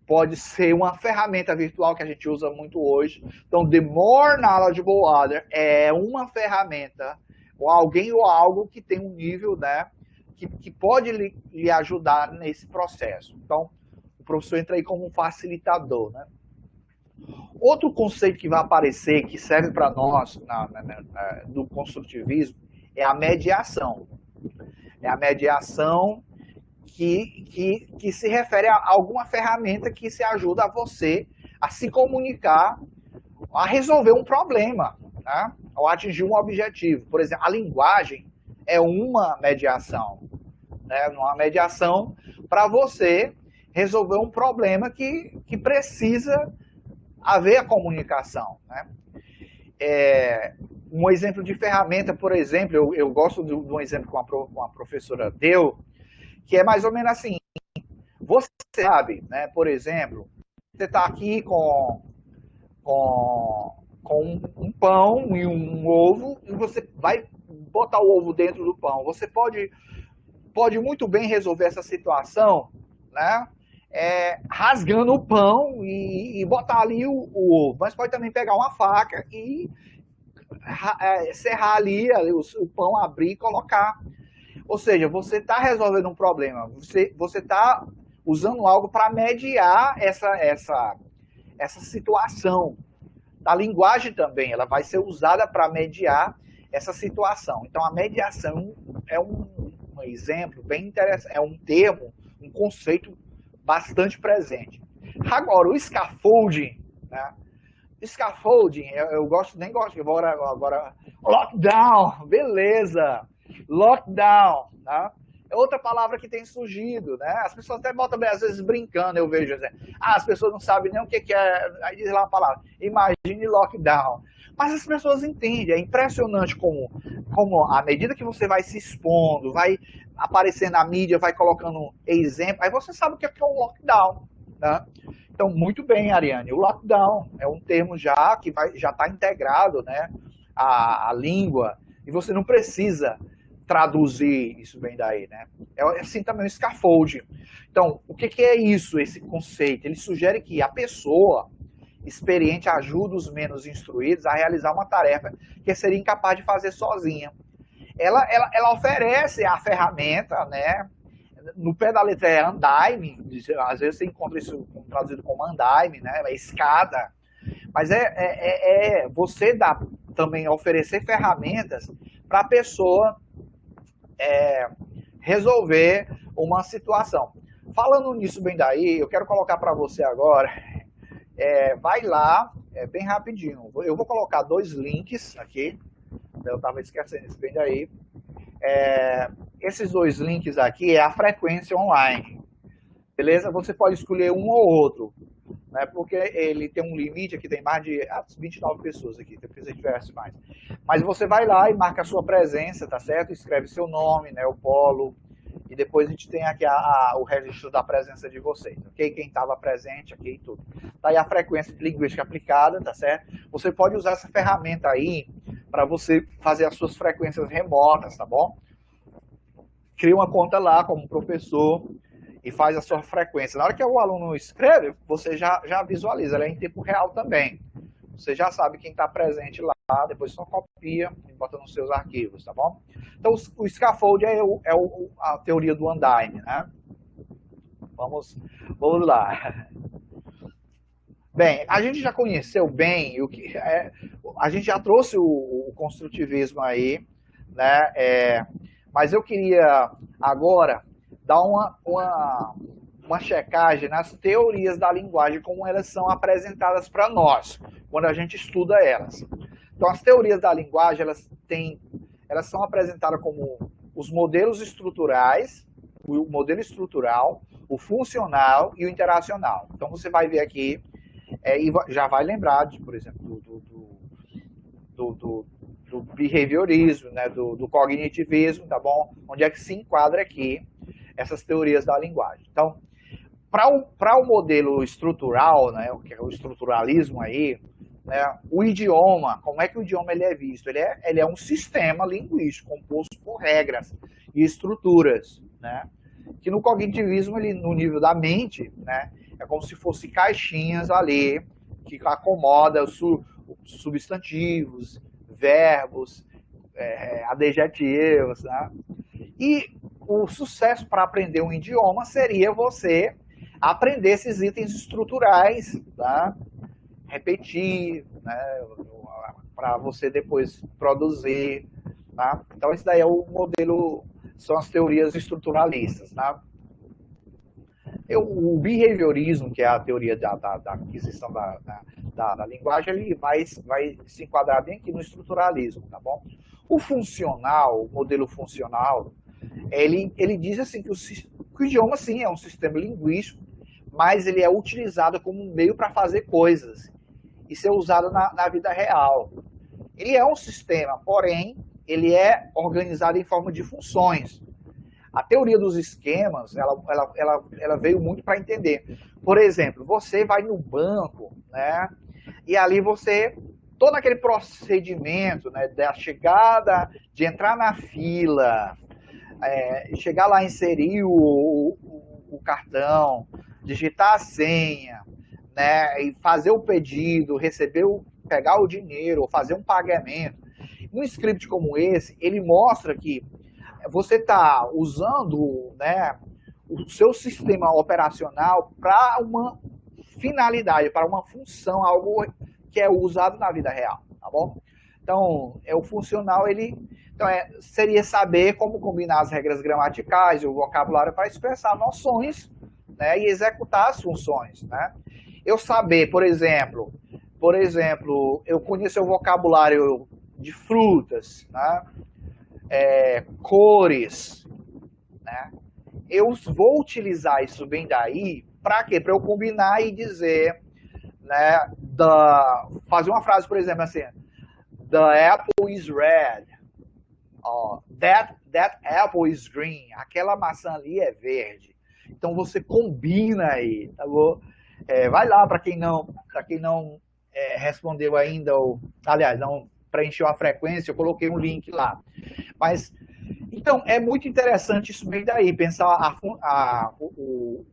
pode ser uma ferramenta virtual que a gente usa muito hoje. Então, The More Knowledgeable Other é uma ferramenta, ou alguém ou algo que tem um nível, né, que pode lhe ajudar nesse processo. Então, o professor entra aí como um facilitador, né? Outro conceito que vai aparecer, que serve para nós do construtivismo, é a mediação. É a mediação que se refere a alguma ferramenta que se ajuda a você a se comunicar, a resolver um problema, né? Ou atingir um objetivo. Por exemplo, a linguagem é uma mediação, né? Uma mediação para você resolver um problema que precisa haver a comunicação, né? Um exemplo de ferramenta, por exemplo, eu gosto de um exemplo que uma professora deu, que é mais ou menos assim. Você sabe, né, por exemplo, você está aqui com um pão e um ovo, e você vai botar o ovo dentro do pão. Você pode muito bem resolver essa situação, né? Rasgando o pão e botar ali o ovo. Mas pode também pegar uma faca e serrar ali o pão, abrir e colocar. Ou seja, você está resolvendo um problema, você está usando algo para mediar essa situação. A linguagem também, ela vai ser usada para mediar essa situação. Então, a mediação é um exemplo bem interessante, é um termo, um conceito bastante presente. Agora, o scaffolding, né? Scaffolding, eu nem gosto, agora lockdown, beleza, lockdown, tá? É outra palavra que tem surgido, né? As pessoas até botam, às vezes, brincando, eu vejo assim, as pessoas não sabem nem o que é, aí diz lá a palavra, imagine lockdown. Mas as pessoas entendem, é impressionante como à medida que você vai se expondo, vai aparecendo na mídia, vai colocando exemplo, aí você sabe o que é um lockdown, né? Então, muito bem, Ariane, o lockdown é um termo já que já está integrado, né, à língua, e você não precisa traduzir isso bem daí, né? É assim também o scaffolding. Então, o que é isso, esse conceito? Ele sugere que a pessoa experiente ajuda os menos instruídos a realizar uma tarefa que seria incapaz de fazer sozinha. Ela oferece a ferramenta, né? No pé da letra é andaime, às vezes você encontra isso traduzido como andaime, né? É escada. Mas você dá também oferecer ferramentas para a pessoa resolver uma situação. Falando nisso bem daí, eu quero colocar para você agora, vai lá, bem rapidinho. Eu vou colocar 2 links aqui, eu estava esquecendo isso bem daí. Esses 2 links aqui é a frequência online, beleza? Você pode escolher um ou outro, né? Porque ele tem um limite aqui, tem mais de 29 pessoas aqui, depois se tivesse mais. Mas você vai lá e marca a sua presença, tá certo? Escreve seu nome, né, o polo, e depois a gente tem aqui o registro da presença de vocês, ok? Quem estava presente aqui e tudo. Tá aí a frequência de linguística aplicada, tá certo? Você pode usar essa ferramenta aí para você fazer as suas frequências remotas, tá bom? Cria uma conta lá como professor e faz a sua frequência. Na hora que o aluno escreve, você já visualiza, ela é em tempo real também. Você já sabe quem está presente lá, depois só copia e bota nos seus arquivos, tá bom? Então, o scaffold é a teoria do andaime, né? Vamos lá. Bem, a gente já conheceu bem o que é, a gente já trouxe o construtivismo aí, né? Mas eu queria agora dar uma checagem nas teorias da linguagem, como elas são apresentadas para nós, quando a gente estuda elas. Então, as teorias da linguagem, elas são apresentadas como os modelos estruturais, o modelo estrutural, o funcional e o interacional. Então, você vai ver aqui, e já vai lembrar, por exemplo, do behaviorismo, né, do cognitivismo, tá bom? Onde é que se enquadra aqui essas teorias da linguagem. Então, para o modelo estrutural, né, que é o estruturalismo aí, né, o idioma, como é que o idioma ele é visto? Ele é um sistema linguístico composto por regras e estruturas, né? Que no cognitivismo, ele, no nível da mente, né, é como se fosse caixinhas ali que acomoda os substantivos, verbos, adjetivos, né? E o sucesso para aprender um idioma seria você aprender esses itens estruturais, tá? Repetir, né? Para você depois produzir, tá? Então esse daí é o modelo, são as teorias estruturalistas, tá? O behaviorismo, que é a teoria da aquisição da linguagem, ele vai se enquadrar bem aqui no estruturalismo, tá bom? O funcional, o modelo funcional, ele diz assim que o idioma, sim, é um sistema linguístico, mas ele é utilizado como um meio para fazer coisas e ser usado na vida real. Ele é um sistema, porém, ele é organizado em forma de funções. A teoria dos esquemas, ela veio muito para entender. Por exemplo, você vai no banco, né? E ali todo aquele procedimento, né, da chegada, de entrar na fila, chegar lá, inserir o cartão, digitar a senha, né, e fazer o pedido, pegar o dinheiro, ou fazer um pagamento. Um script como esse, ele mostra que você está usando, né, o seu sistema operacional para uma finalidade, para uma função, algo que é usado na vida real, tá bom? Então, o funcional, seria saber como combinar as regras gramaticais e o vocabulário para expressar noções, né, e executar as funções, né? Eu saber, por exemplo, eu conhecer o vocabulário de frutas, né? Cores, né? Eu vou utilizar isso bem daí para quê? Para eu combinar e dizer, né? Fazer uma frase, por exemplo, assim: The apple is red. That apple is green. Aquela maçã ali é verde. Então você combina aí, tá bom? Vai lá para quem não respondeu ainda, aliás, não preencheu a frequência, eu coloquei um link lá. Mas, então, é muito interessante isso bem daí, pensar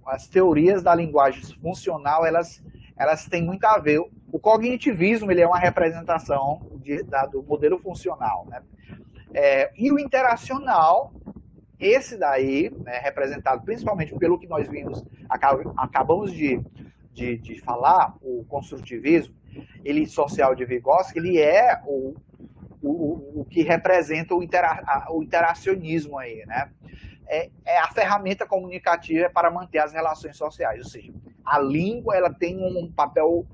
as teorias da linguagem funcional, elas têm muito a ver. O cognitivismo, ele é uma representação do modelo funcional, né? E o interacional, esse daí, né, representado principalmente pelo que nós acabamos de falar, o construtivismo, ele social de Vygotsky, ele é o que representa o interacionismo aí, né? É a ferramenta comunicativa para manter as relações sociais, ou seja, a língua, ela tem um papel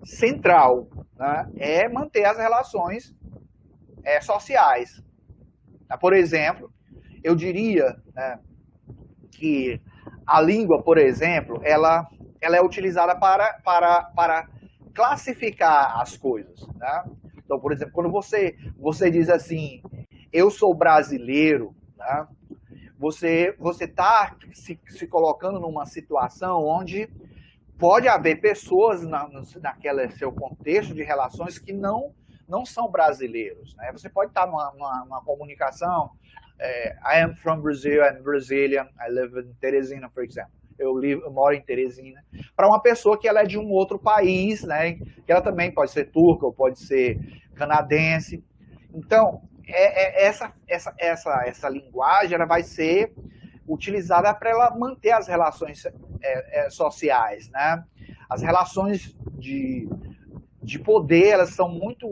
central, né? É manter as relações sociais. Por exemplo, eu diria, né, que a língua, por exemplo, ela é utilizada para classificar as coisas, né? Então, por exemplo, quando você diz assim, eu sou brasileiro, né? Você está se colocando numa situação onde pode haver pessoas naquele seu contexto de relações que não são brasileiros, né? Você pode estar numa comunicação I am from Brazil, I'm Brazilian, I live in Teresina, por exemplo. Eu moro em Teresina. Para uma pessoa que ela é de um outro país, né? Que ela também pode ser turca ou pode ser canadense. Então, essa linguagem ela vai ser utilizada para ela manter as relações sociais, né? As relações de poder, elas são muito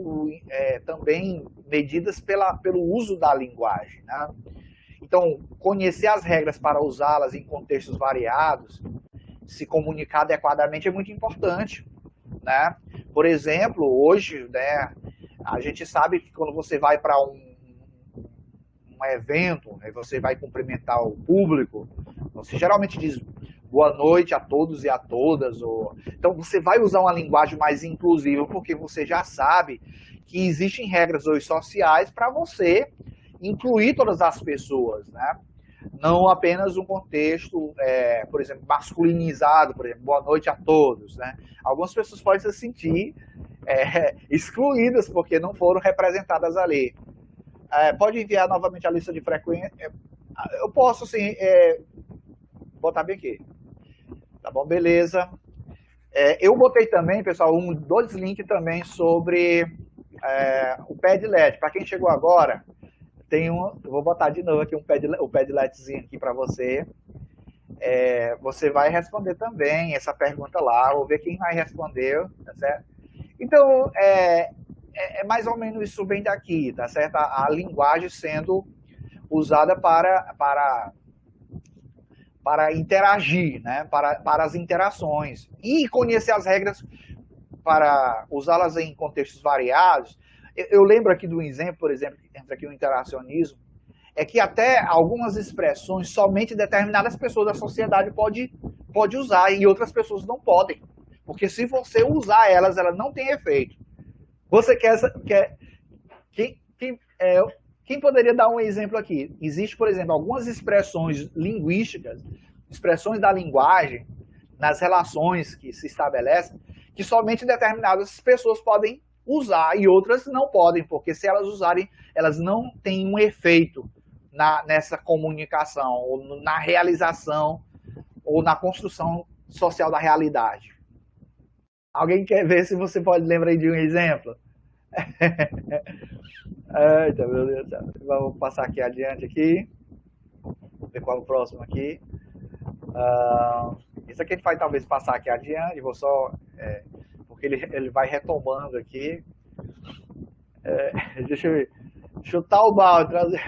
também medidas pelo uso da linguagem, né? Então, conhecer as regras para usá-las em contextos variados, se comunicar adequadamente é muito importante, né? Por exemplo, hoje, né, a gente sabe que quando você vai para um evento, né, você vai cumprimentar o público, você geralmente diz boa noite a todos e a todas. Então você vai usar uma linguagem mais inclusiva, porque você já sabe que existem regras hoje sociais para você incluir todas as pessoas, né? Não apenas um contexto, por exemplo, masculinizado, por exemplo, boa noite a todos, né? Algumas pessoas podem se sentir excluídas porque não foram representadas ali. Pode enviar novamente a lista de frequência. Eu posso, sim, botar bem aqui. Tá bom, beleza. Eu botei também, pessoal, dois links também sobre o Padlet. Para quem chegou agora, eu vou botar de novo aqui o Padletzinho aqui para você. Você vai responder também essa pergunta lá, vou ver quem vai responder, tá certo? Então, é mais ou menos isso bem daqui, tá certo? A linguagem sendo usada para interagir, né? Para as interações. E conhecer as regras para usá-las em contextos variados. Eu lembro aqui do exemplo, por exemplo, que entra aqui no interacionismo, é que até algumas expressões somente determinadas pessoas da sociedade pode usar e outras pessoas não podem. Porque se você usar elas não tem efeito. Você quem poderia dar um exemplo aqui? Existe, por exemplo, algumas expressões linguísticas, expressões da linguagem, nas relações que se estabelecem, que somente determinadas pessoas podem usar e outras não podem, porque se elas usarem, elas não têm um efeito nessa comunicação, ou na realização, ou na construção social da realidade. Alguém quer ver se você pode lembrar de um exemplo? Eita, meu Deus do céu. Vamos passar aqui adiante aqui. Vou ver qual é o próximo aqui. Esse aqui a gente vai talvez passar aqui adiante. Vou só... porque ele vai retomando aqui. Deixa eu ver. Chutar o balde. Trazer...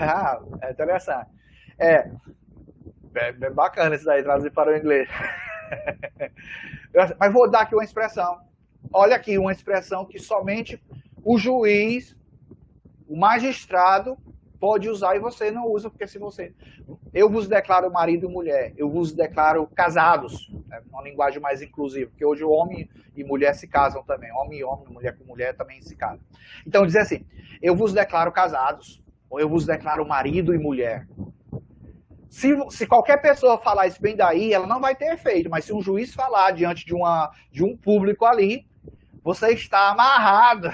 é interessante. Bem bacana isso daí, trazer para o inglês. Mas vou dar aqui uma expressão. Olha aqui, uma expressão que somente o juiz, o magistrado, pode usar e você não usa, porque se você... Eu vos declaro marido e mulher, eu vos declaro casados, uma linguagem mais inclusiva, porque hoje o homem e mulher se casam também, homem e homem, mulher com mulher também se casam. Então dizer assim, eu vos declaro casados, ou eu vos declaro marido e mulher. Se qualquer pessoa falar isso bem daí, ela não vai ter efeito, mas se um juiz falar diante de um público ali, você está amarrado.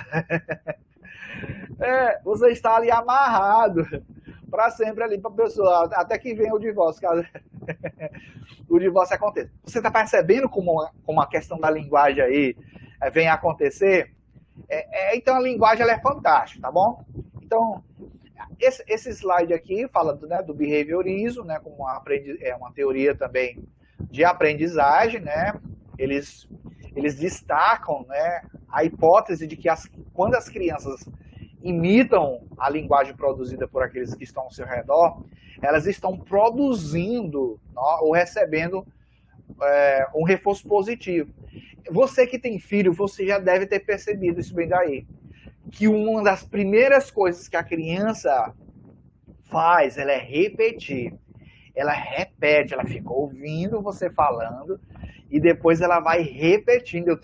Você está ali amarrado para sempre ali para a pessoa, até que venha o divórcio, caso o divórcio aconteça. Você está percebendo como a questão da linguagem aí vem a acontecer? Então a linguagem ela é fantástica, tá bom? Então, esse slide aqui fala do behaviorismo, né, como uma teoria também de aprendizagem, né? Eles destacam, né, a hipótese de que quando as crianças imitam a linguagem produzida por aqueles que estão ao seu redor, elas estão produzindo ou recebendo um reforço positivo. Você que tem filho, você já deve ter percebido isso bem daí. Que uma das primeiras coisas que a criança faz, ela é repetir. Ela repete, ela fica ouvindo você falando e depois ela vai repetindo. Eu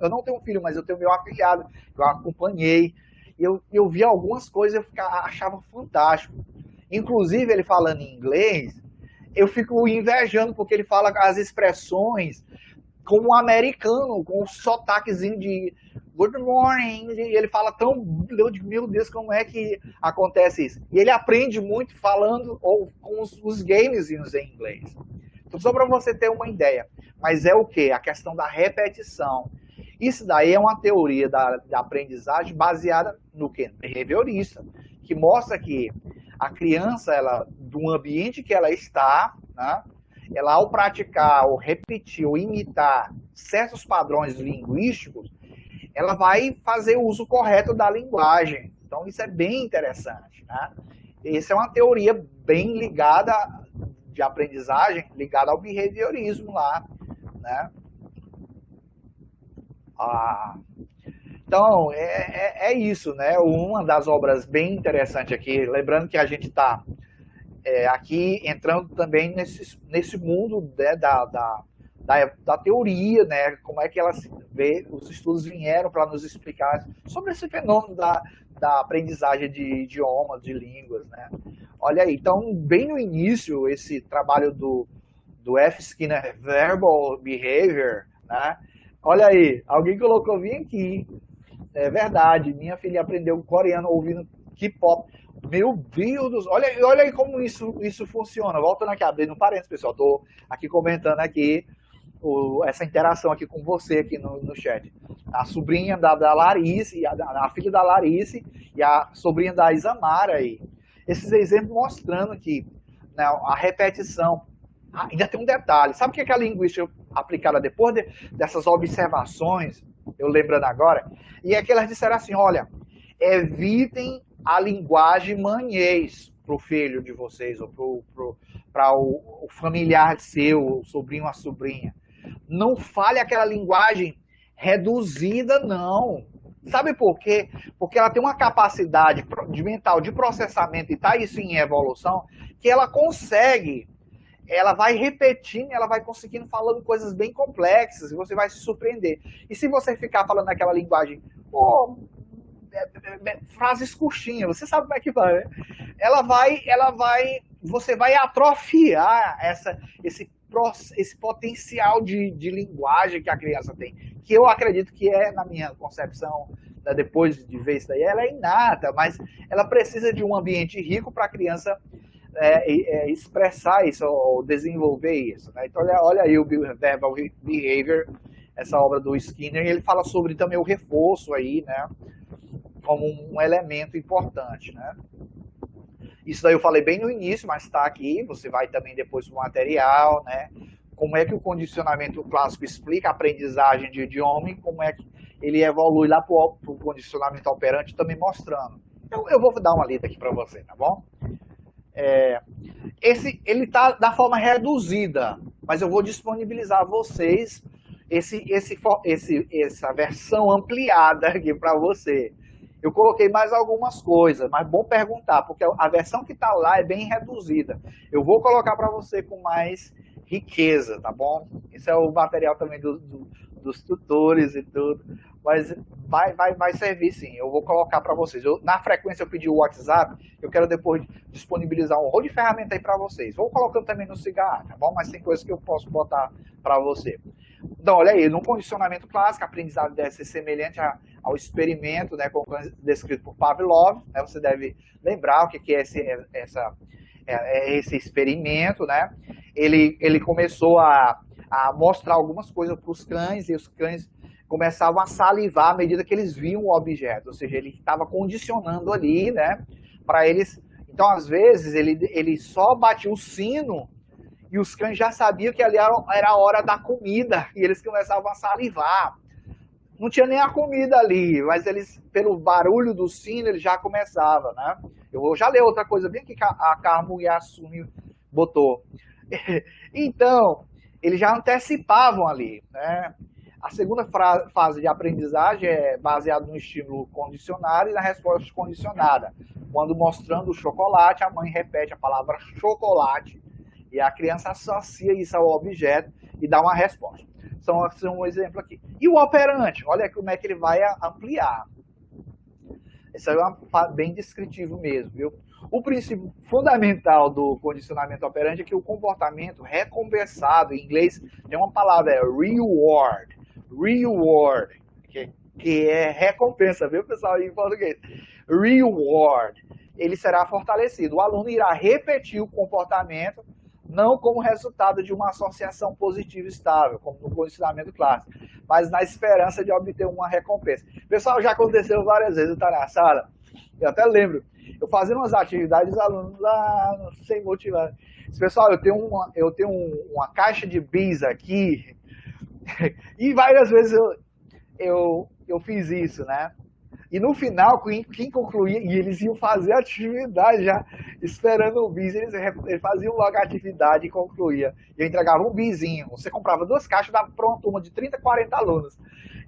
não tenho filho, mas eu tenho meu afilhado, que eu acompanhei. Eu vi algumas coisas e eu achava fantástico. Inclusive, ele falando em inglês, eu fico invejando, porque ele fala as expressões como um americano, com um sotaquezinho good morning, e ele fala tão, meu Deus, como é que acontece isso? E ele aprende muito falando ou com os gamezinhos em inglês. Então, só para você ter uma ideia. Mas é o que? A questão da repetição. Isso daí é uma teoria da aprendizagem baseada no que? Behaviorista, que mostra que a criança, ela, do ambiente que ela está, né, ela ao praticar, ou repetir, ou imitar certos padrões linguísticos, ela vai fazer o uso correto da linguagem. Então isso é bem interessante, né? Essa é uma teoria bem ligada de aprendizagem, ligada ao behaviorismo lá, né? Então, é isso, né? Uma das obras bem interessantes aqui, lembrando que a gente está aqui entrando também nesse mundo, né, da teoria, né? Como é que ela se vê, os estudos vieram para nos explicar sobre esse fenômeno da aprendizagem de idiomas, de línguas, né? Olha aí, então, bem no início, esse trabalho do F. Skinner, Verbal Behavior, né? Olha aí, alguém colocou, vim aqui. É verdade, minha filha aprendeu coreano ouvindo K-pop. Meu Deus, olha aí como isso funciona. Voltando aqui, abrindo parênteses, pessoal. Estou aqui comentando aqui essa interação aqui com você aqui no chat. A sobrinha da Larice, a filha da Larice e a sobrinha da Isamara aí. Esses exemplos mostrando que, né, a repetição. Ainda tem um detalhe. Sabe o que é a linguística aplicada depois dessas observações? Eu lembrando agora. E é que elas disseram assim, olha, evitem a linguagem manhês para o filho de vocês, ou para o familiar seu, o sobrinho ou a sobrinha. Não fale aquela linguagem reduzida, não. Sabe por quê? Porque ela tem uma capacidade mental de processamento, e está isso em evolução, que ela consegue, ela vai repetindo, ela vai conseguindo falando coisas bem complexas, e você vai se surpreender. E se você ficar falando aquela linguagem, frases curtinhas, você sabe como é que vai, né? Você vai atrofiar esse potencial de linguagem que a criança tem, que eu acredito que na minha concepção, né, depois de ver isso daí, ela é inata, mas ela precisa de um ambiente rico para a criança expressar isso, ou desenvolver isso, né? Então olha aí o Verbal Behavior, essa obra do Skinner, e ele fala sobre também o reforço aí, né, como um elemento importante, né? Isso daí eu falei bem no início, mas está aqui, você vai também depois para o material, né? Como é que o condicionamento clássico explica a aprendizagem de idioma e como é que ele evolui lá para o condicionamento operante, também mostrando. Eu vou dar uma lida aqui para você, tá bom? Ele está da forma reduzida, mas eu vou disponibilizar a vocês essa versão ampliada aqui para você. Eu coloquei mais algumas coisas, mas bom perguntar, porque a versão que está lá é bem reduzida. Eu vou colocar para você com mais riqueza, tá bom? Isso é o material também dos tutores e tudo, mas vai servir sim. Eu vou colocar para vocês. Na frequência eu pedi o WhatsApp, eu quero depois disponibilizar um rol de ferramenta aí para vocês. Vou colocando também no Cigar, tá bom? Mas tem coisas que eu posso botar para você. Então, olha aí, no condicionamento clássico, a aprendizagem deve ser semelhante ao experimento, né, como descrito por Pavlov, né? Você deve lembrar o que é esse experimento, né? Ele começou a mostrar algumas coisas para os cães, e os cães começavam a salivar à medida que eles viam o objeto, ou seja, ele estava condicionando ali, né, para eles. Então, às vezes, ele só batia o sino e os cães já sabiam que ali era a hora da comida, e eles começavam a salivar. Não tinha nem a comida ali, mas eles, pelo barulho do sino, ele já começava, né? Eu vou já ler outra coisa bem que a Carmo Yasumi botou. Então, eles já antecipavam ali, né? A segunda fase de aprendizagem é baseada no estímulo condicionado e na resposta condicionada. Quando mostrando o chocolate, a mãe repete a palavra chocolate e a criança associa isso ao objeto e dá uma resposta. São um exemplo aqui. E o operante, olha como é que ele vai ampliar. Isso é bem descritivo mesmo, viu? O princípio fundamental do condicionamento operante é que o comportamento recompensado, em inglês tem uma palavra, reward. Reward. Okay? que é recompensa, viu, pessoal, em português. Reward. Ele será fortalecido. O aluno irá repetir o comportamento não como resultado de uma associação positiva estável, como no ensinamento clássico, mas na esperança de obter uma recompensa. Pessoal, já aconteceu várias vezes, eu estar na sala, eu até lembro, eu fazendo umas atividades, os alunos lá, sem motivar. Pessoal, eu tenho uma caixa de bis aqui, e várias vezes eu fiz isso, né? E no final, quem concluía, e eles iam fazer a atividade já, esperando o bis, eles faziam logo a atividade e concluía. E eu entregava um bizinho. Você comprava 2 caixas, dava pronto uma de 30, 40 alunos.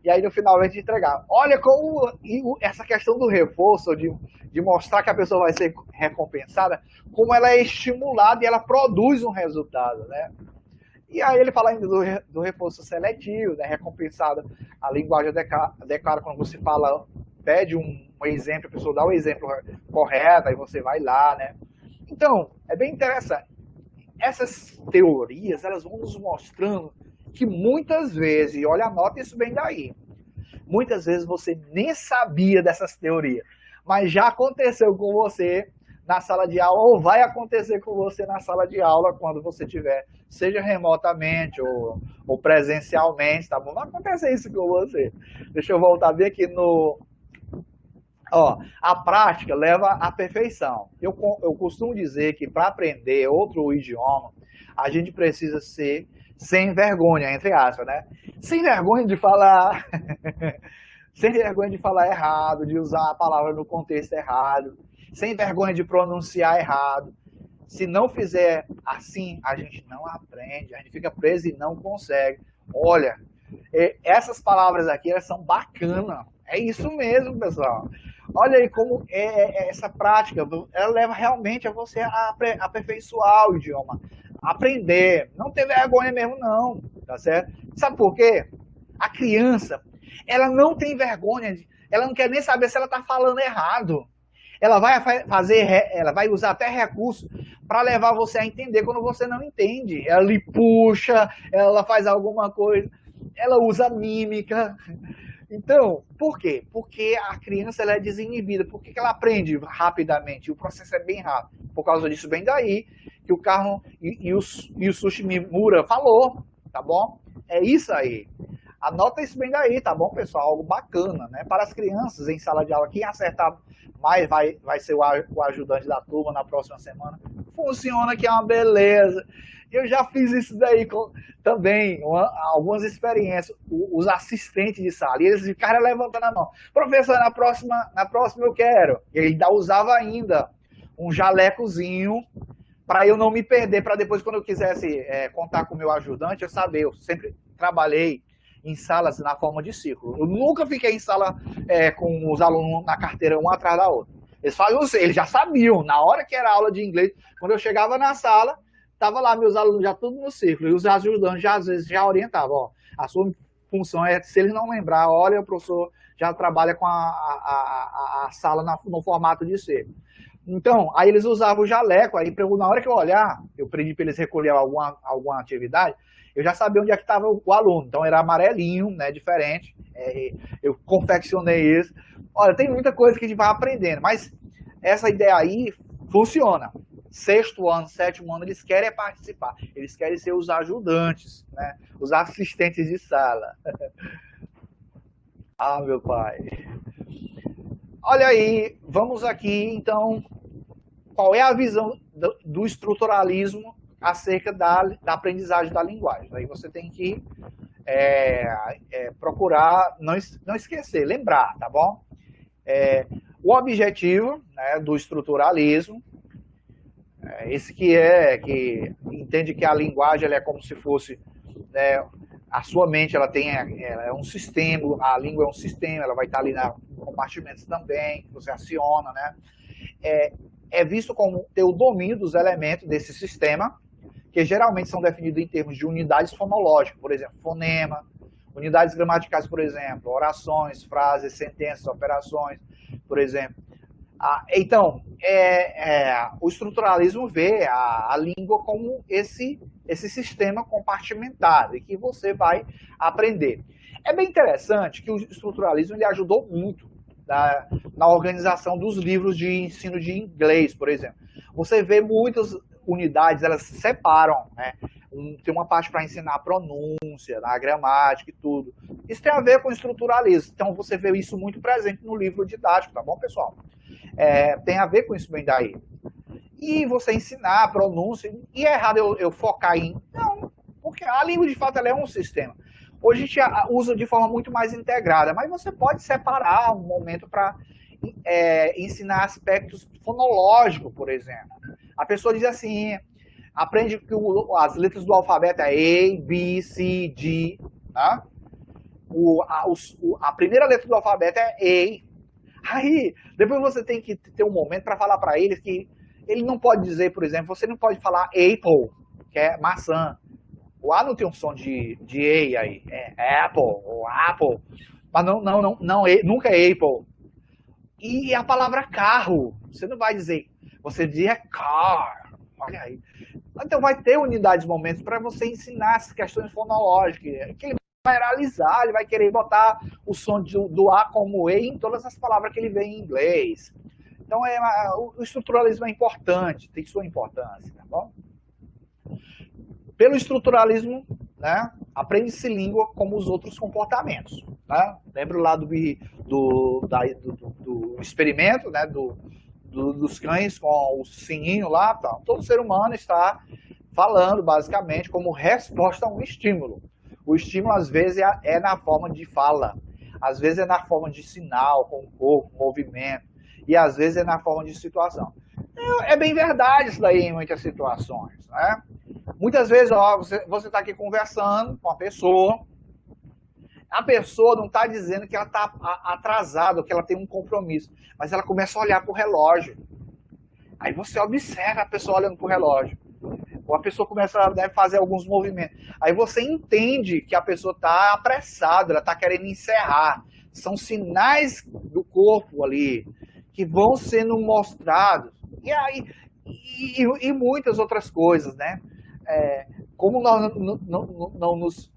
E aí no final a gente entregava. Olha como essa questão do reforço, de mostrar que a pessoa vai ser recompensada, como ela é estimulada e ela produz um resultado, né? E aí ele fala ainda do reforço seletivo, né? Recompensado. A linguagem declara quando você fala, pede um exemplo, a pessoa dá o exemplo correto, aí você vai lá, né? Então, é bem interessante. Essas teorias, elas vão nos mostrando que muitas vezes, e olha, anota isso bem daí, muitas vezes você nem sabia dessas teorias, mas já aconteceu com você na sala de aula, ou vai acontecer com você na sala de aula quando você tiver, seja remotamente ou presencialmente, tá bom? Vai acontecer isso com você. Deixa eu voltar bem aqui no... Ó, a prática leva à perfeição. Eu costumo dizer que para aprender outro idioma, a gente precisa ser sem vergonha, entre aspas, né? Sem vergonha de falar, sem vergonha de falar errado, de usar a palavra no contexto errado, sem vergonha de pronunciar errado. Se não fizer assim, a gente não aprende, a gente fica preso e não consegue. Olha, essas palavras aqui, elas são bacanas. É isso mesmo, pessoal. Olha aí como essa prática, ela leva realmente a você a aperfeiçoar o idioma, aprender, não ter vergonha mesmo não, tá certo? Sabe por quê? A criança, ela não tem vergonha, ela não quer nem saber se ela está falando errado. Ela vai usar até recurso para levar você a entender quando você não entende. Ela lhe puxa, ela faz alguma coisa, ela usa mímica. Então, por quê? Porque a criança ela é desinibida. Por que ela aprende rapidamente? O processo é bem rápido. Por causa disso, bem daí que o Carmo e o Sushimura falou, tá bom? É isso aí. Anota isso bem daí, tá bom, pessoal? Algo bacana, né? Para as crianças em sala de aula, quem acertar mais vai ser o ajudante da turma na próxima semana. Funciona que é uma beleza. Eu já fiz isso daí também, algumas experiências. Os assistentes de sala, e eles ficaram levantando a mão. Professor, na próxima eu quero. E ele usava ainda um jalecozinho para eu não me perder, para depois, quando eu quisesse contar com o meu ajudante, eu saber. Eu sempre trabalhei em salas na forma de círculo. Eu nunca fiquei em sala com os alunos na carteira um atrás da outra. Eles já sabiam, na hora que era aula de inglês, quando eu chegava na sala, tava lá meus alunos já tudo no círculo, e os ajudantes já às vezes já orientavam, ó, a sua função é, se eles não lembrar, olha, o professor já trabalha com a sala no formato de círculo. Então, aí eles usavam o jaleco, aí na hora que eu olhar, eu pedi para eles recolher alguma atividade, eu já sabia onde é que estava o aluno, então era amarelinho, né, diferente, eu confeccionei isso. Olha, tem muita coisa que a gente vai aprendendo, mas essa ideia aí funciona. 6º ano, 7º ano, eles querem participar, eles querem ser os ajudantes, né, os assistentes de sala. Ah, meu pai. Olha aí, vamos aqui, então, qual é a visão do estruturalismo acerca da aprendizagem da linguagem. Aí você tem que procurar não esquecer, lembrar, tá bom? O objetivo, né, do estruturalismo, esse que entende que a linguagem ela é como se fosse, a sua mente ela é um sistema, a língua é um sistema, ela vai estar ali na compartimentos também, que você aciona, né? É visto como ter o domínio dos elementos desse sistema, que geralmente são definidos em termos de unidades fonológicas, por exemplo, fonema, unidades gramaticais, por exemplo, orações, frases, sentenças, operações, por exemplo. Então, o estruturalismo vê a língua como esse sistema compartimentado e que você vai aprender. É bem interessante que o estruturalismo ele ajudou muito na organização dos livros de ensino de inglês, por exemplo. Você vê muitas unidades, elas se separam, né? Tem uma parte para ensinar a pronúncia, a gramática e tudo. Isso tem a ver com estruturalismo. Então você vê isso muito presente no livro didático, tá bom, pessoal? Tem a ver com isso bem daí. E você ensinar a pronúncia, e é errado eu focar em... Não, porque a língua de fato ela é um sistema. Hoje a gente usa de forma muito mais integrada, mas você pode separar um momento para ensinar aspectos fonológicos, por exemplo. A pessoa diz assim, aprende que as letras do alfabeto é A, B, C, D, tá? A primeira letra do alfabeto é A. Aí, depois você tem que ter um momento para falar para ele que ele não pode dizer, por exemplo, você não pode falar apple, que é maçã. O A não tem um som de A aí. É apple, ou apple. Mas nunca é apple. E a palavra carro, você não vai dizer, você diz car. Olha aí. Então vai ter unidades, momentos para você ensinar essas questões fonológicas, que ele vai realizar, ele vai querer botar o som do A como E em todas as palavras que ele vê em inglês. Então o estruturalismo é importante, tem sua importância, tá bom? Pelo estruturalismo, né, aprende-se língua como os outros comportamentos. Né? Lembra lá do experimento, né, dos cães com o sininho lá? Tá? Todo ser humano está falando, basicamente, como resposta a um estímulo. O estímulo, às vezes, é na forma de fala, às vezes é na forma de sinal, com o corpo, movimento, e às vezes é na forma de situação. É bem verdade isso daí em muitas situações, né? Muitas vezes, ó, você está aqui conversando com a pessoa não está dizendo que ela está atrasada, que ela tem um compromisso, mas ela começa a olhar para o relógio. Aí você observa a pessoa olhando para o relógio. Ou a pessoa começa a fazer alguns movimentos. Aí você entende que a pessoa está apressada, ela está querendo encerrar. São sinais do corpo ali que vão sendo mostrados. E aí e muitas outras coisas, né? Como nós não nos...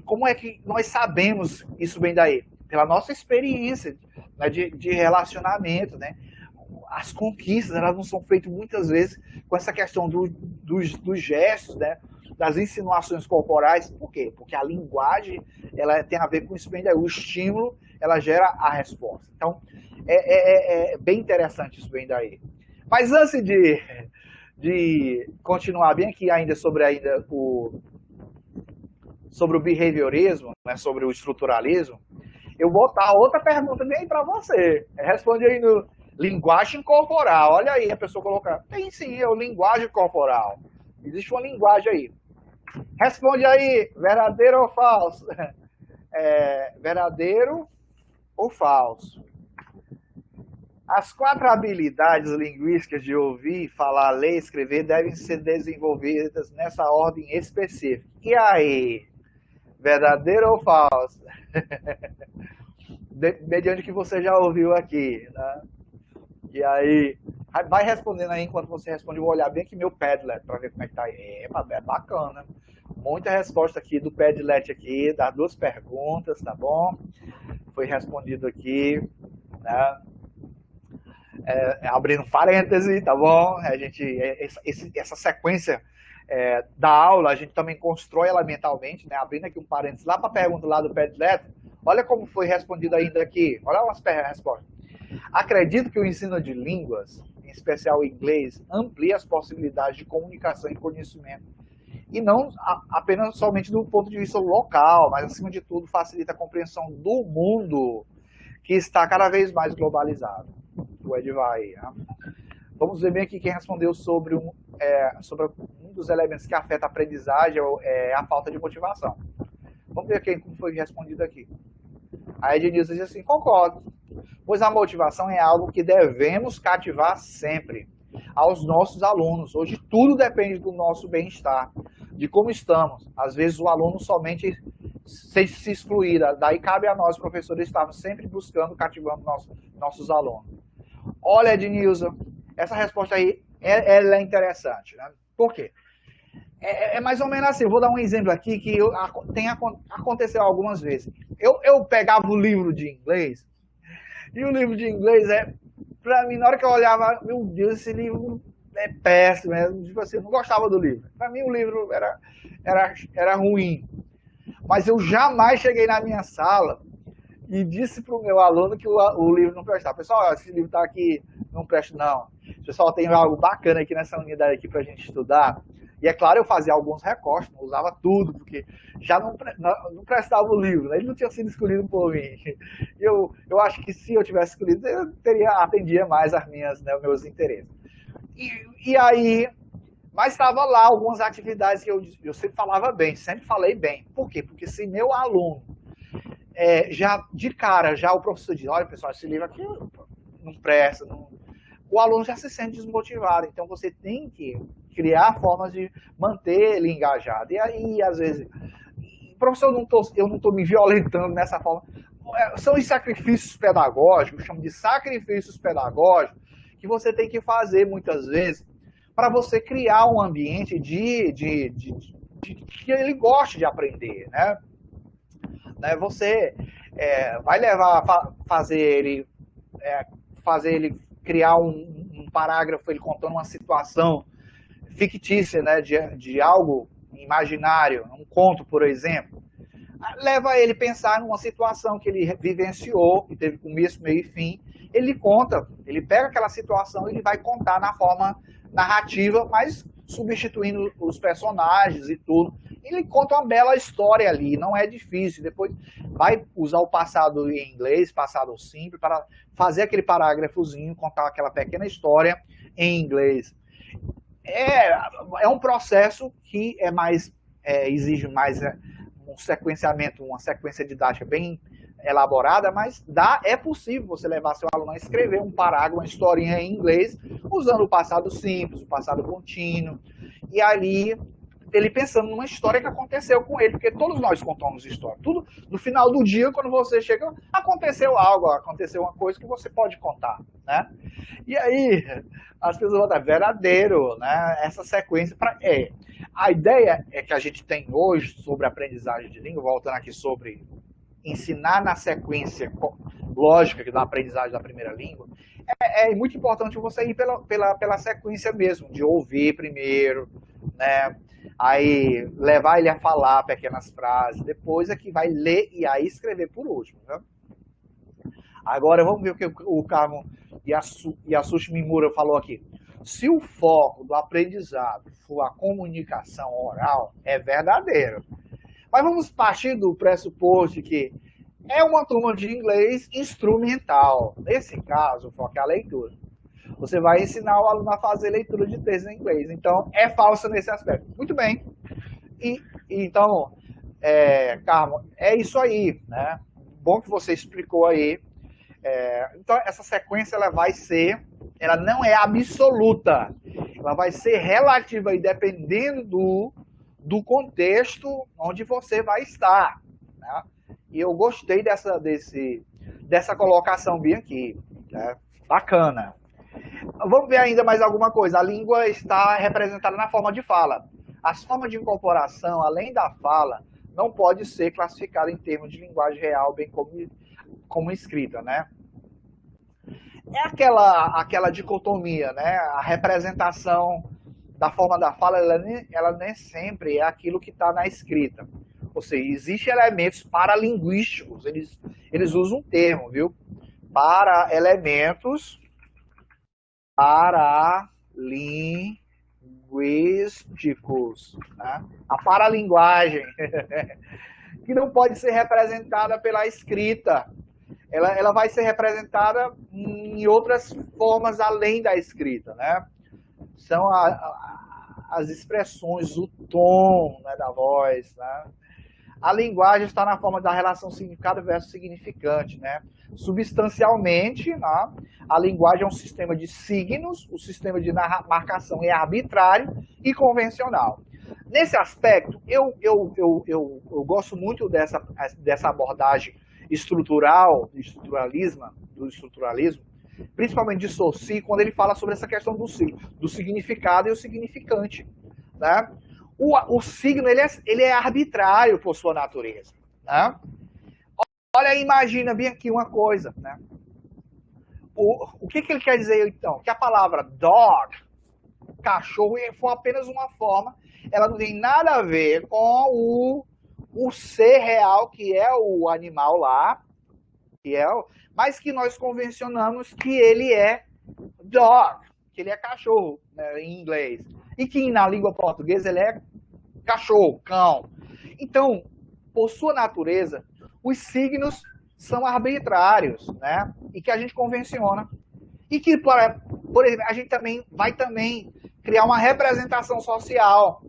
como é que nós sabemos isso bem daí? Pela nossa experiência, né, de relacionamento, né? As conquistas, elas não são feitas muitas vezes com essa questão dos gestos, né? Das insinuações corporais. Por quê? Porque a linguagem, ela tem a ver com isso bem daí. O estímulo, ela gera a resposta. Então, é bem interessante isso bem daí. Mas antes de continuar bem aqui ainda sobre o behaviorismo, né, sobre o estruturalismo, eu vou botar outra pergunta bem para você. Responde aí no linguagem corporal. Olha aí a pessoa colocar. Tem sim, linguagem corporal. Existe uma linguagem aí. Responde aí, verdadeiro ou falso? Verdadeiro ou falso? As 4 habilidades linguísticas de ouvir, falar, ler e escrever devem ser desenvolvidas nessa ordem específica. E aí? Verdadeiro ou falso? Mediante o que você já ouviu aqui, né? E aí, vai respondendo aí, enquanto você responde, eu vou olhar bem aqui meu Padlet para ver como é que tá aí. É bacana. Muita resposta aqui do Padlet aqui, das 2 perguntas, tá bom? Foi respondido aqui, né? Abrindo parêntese, tá bom? A gente, essa sequência da aula, a gente também constrói ela mentalmente, né? Abrindo aqui um parêntese lá para a pergunta lá do Padlet, olha como foi respondido ainda aqui, olha umas respostas. Acredito que o ensino de línguas, em especial o inglês, amplia as possibilidades de comunicação e conhecimento. E não apenas somente do ponto de vista local, mas acima de tudo facilita a compreensão do mundo que está cada vez mais globalizado. O Ed vai aí, né? Vamos ver bem aqui quem respondeu sobre um dos elementos que afeta a aprendizagem, é a falta de motivação. Vamos ver como foi respondido aqui. A Ednilson diz assim, concordo, pois a motivação é algo que devemos cativar sempre aos nossos alunos. Hoje tudo depende do nosso bem-estar, de como estamos. Às vezes o aluno se excluir. Daí cabe a nós, professores, estarmos sempre buscando, cativando nossos alunos. Olha, Ednilson, essa resposta aí ela é interessante. Né? Por quê? É mais ou menos assim, eu vou dar um exemplo aqui que aconteceu algumas vezes. Eu pegava o livro de inglês, e o livro de inglês pra mim, na hora que eu olhava, meu Deus, esse livro é péssimo, tipo assim, eu não gostava do livro. Pra mim o livro era ruim. Mas eu jamais cheguei na minha sala e disse pro meu aluno que o livro não prestava. Pessoal, esse livro tá aqui, não presta não. Pessoal, tem algo bacana aqui nessa unidade aqui pra gente estudar. E é claro, eu fazia alguns recortes, não usava tudo, porque já não prestava o livro, né? Ele não tinha sido escolhido por mim. Eu acho que se eu tivesse escolhido, eu atendia mais as meus interesses. E aí, mas estava lá algumas atividades que eu sempre falava bem, sempre falei bem. Por quê? Porque se meu aluno, já de cara, já o professor diz, olha pessoal, esse livro aqui não presta, o aluno já se sente desmotivado. Então você tem que criar formas de manter ele engajado. E aí, às vezes, professor, eu não estou me violentando nessa forma. São os sacrifícios pedagógicos, chamo de sacrifícios pedagógicos, que você tem que fazer muitas vezes para você criar um ambiente de que ele goste de aprender, né? Você vai fazer ele criar um parágrafo, ele contando uma situação fictícia, né, de algo imaginário, um conto, por exemplo. Leva ele a pensar numa situação que ele vivenciou, que teve começo, meio e fim. Ele conta, ele pega aquela situação e ele vai contar na forma narrativa, mas substituindo os personagens e tudo. Ele conta uma bela história ali, não é difícil. Depois vai usar o passado em inglês, passado simples, para fazer aquele parágrafozinho, contar aquela pequena história em inglês. É um processo que exige mais um sequenciamento, uma sequência didática bem elaborada, mas é possível você levar seu aluno a escrever um parágrafo, uma historinha em inglês, usando o passado simples, o passado contínuo, e ali ele pensando numa história que aconteceu com ele, porque todos nós contamos história. Tudo no final do dia, quando você chega, aconteceu algo, aconteceu uma coisa que você pode contar, né? E aí as pessoas vão dar verdadeiro, né? Essa sequência a ideia que a gente tem hoje sobre aprendizagem de língua, voltando aqui sobre ensinar na sequência lógica da aprendizagem da primeira língua, é muito importante você ir pela sequência mesmo, de ouvir primeiro, né? Aí levar ele a falar pequenas frases, depois é que vai ler e aí escrever por último, né? Agora vamos ver o que o Carmo Yasushi Mimura falou aqui. Se o foco do aprendizado for a comunicação oral, é verdadeiro. Mas vamos partir do pressuposto que é uma turma de inglês instrumental. Nesse caso, o foco é a leitura. Você vai ensinar o aluno a fazer leitura de texto em inglês. Então, é falso nesse aspecto. Muito bem. Então, Carmo, é isso aí, né? Bom que você explicou aí. Então, essa sequência ela não é absoluta. Ela vai ser relativa e dependendo do contexto onde você vai estar, né? E eu gostei dessa colocação bem aqui, né? Bacana. Vamos ver ainda mais alguma coisa. A língua está representada na forma de fala. As formas de incorporação, além da fala, não pode ser classificada em termos de linguagem real, bem como escrita, né? É aquela dicotomia, né? A representação da forma da fala, ela nem sempre é aquilo que está na escrita. Ou seja, existem elementos paralinguísticos, eles usam um termo, viu? Para elementos paralinguísticos, né? A paralinguagem, que não pode ser representada pela escrita. Ela vai ser representada em outras formas além da escrita, né? São as expressões, o tom, né, da voz, né? A linguagem está na forma da relação significado versus significante, né? Substancialmente, né, a linguagem é um sistema de signos, o sistema de marcação é arbitrário e convencional. Nesse aspecto, eu gosto muito dessa abordagem estrutural, do estruturalismo, principalmente de Saussure, quando ele fala sobre essa questão do significado e o significante. Né? O signo ele é arbitrário por sua natureza. Né? Olha, imagina bem aqui uma coisa. Né? O que ele quer dizer, então? Que a palavra dog, cachorro, foi apenas uma forma, ela não tem nada a ver com o ser real, que é o animal lá, mas que nós convencionamos que ele é dog, que ele é cachorro, né, em inglês. E que na língua portuguesa ele é cachorro, cão. Então, por sua natureza, os signos são arbitrários, né? E que a gente convenciona. E que, por exemplo, a gente vai criar uma representação social.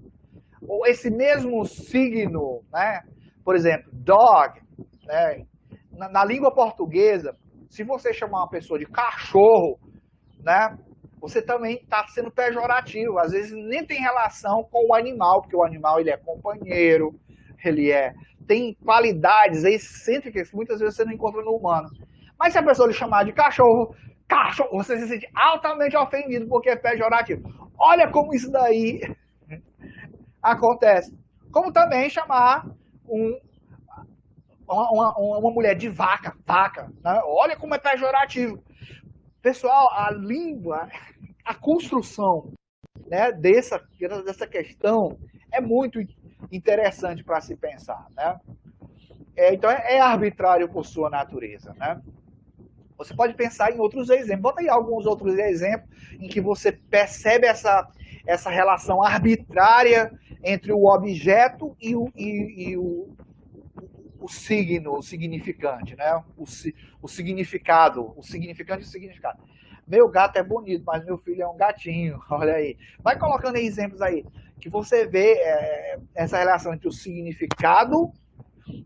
Ou esse mesmo signo, né? Por exemplo, dog, né? Na língua portuguesa, se você chamar uma pessoa de cachorro, né? Você também está sendo pejorativo. Às vezes nem tem relação com o animal, porque o animal ele é companheiro, tem qualidades excêntricas que muitas vezes você não encontra no humano. Mas se a pessoa lhe chamar de cachorro, você se sente altamente ofendido porque é pejorativo. Olha como isso daí acontece. Como também chamar uma mulher de vaca, né? Olha como é pejorativo. Pessoal, a língua, a construção, né, dessa questão é muito interessante para se pensar. Né? Então, é arbitrário por sua natureza. Né? Você pode pensar em outros exemplos. Bota aí alguns outros exemplos em que você percebe essa relação arbitrária entre o objeto e o signo, o significante, né? O significado, o significante e o significado. Meu gato é bonito, mas meu filho é um gatinho, olha aí. Vai colocando aí exemplos aí, que você vê essa relação entre o significado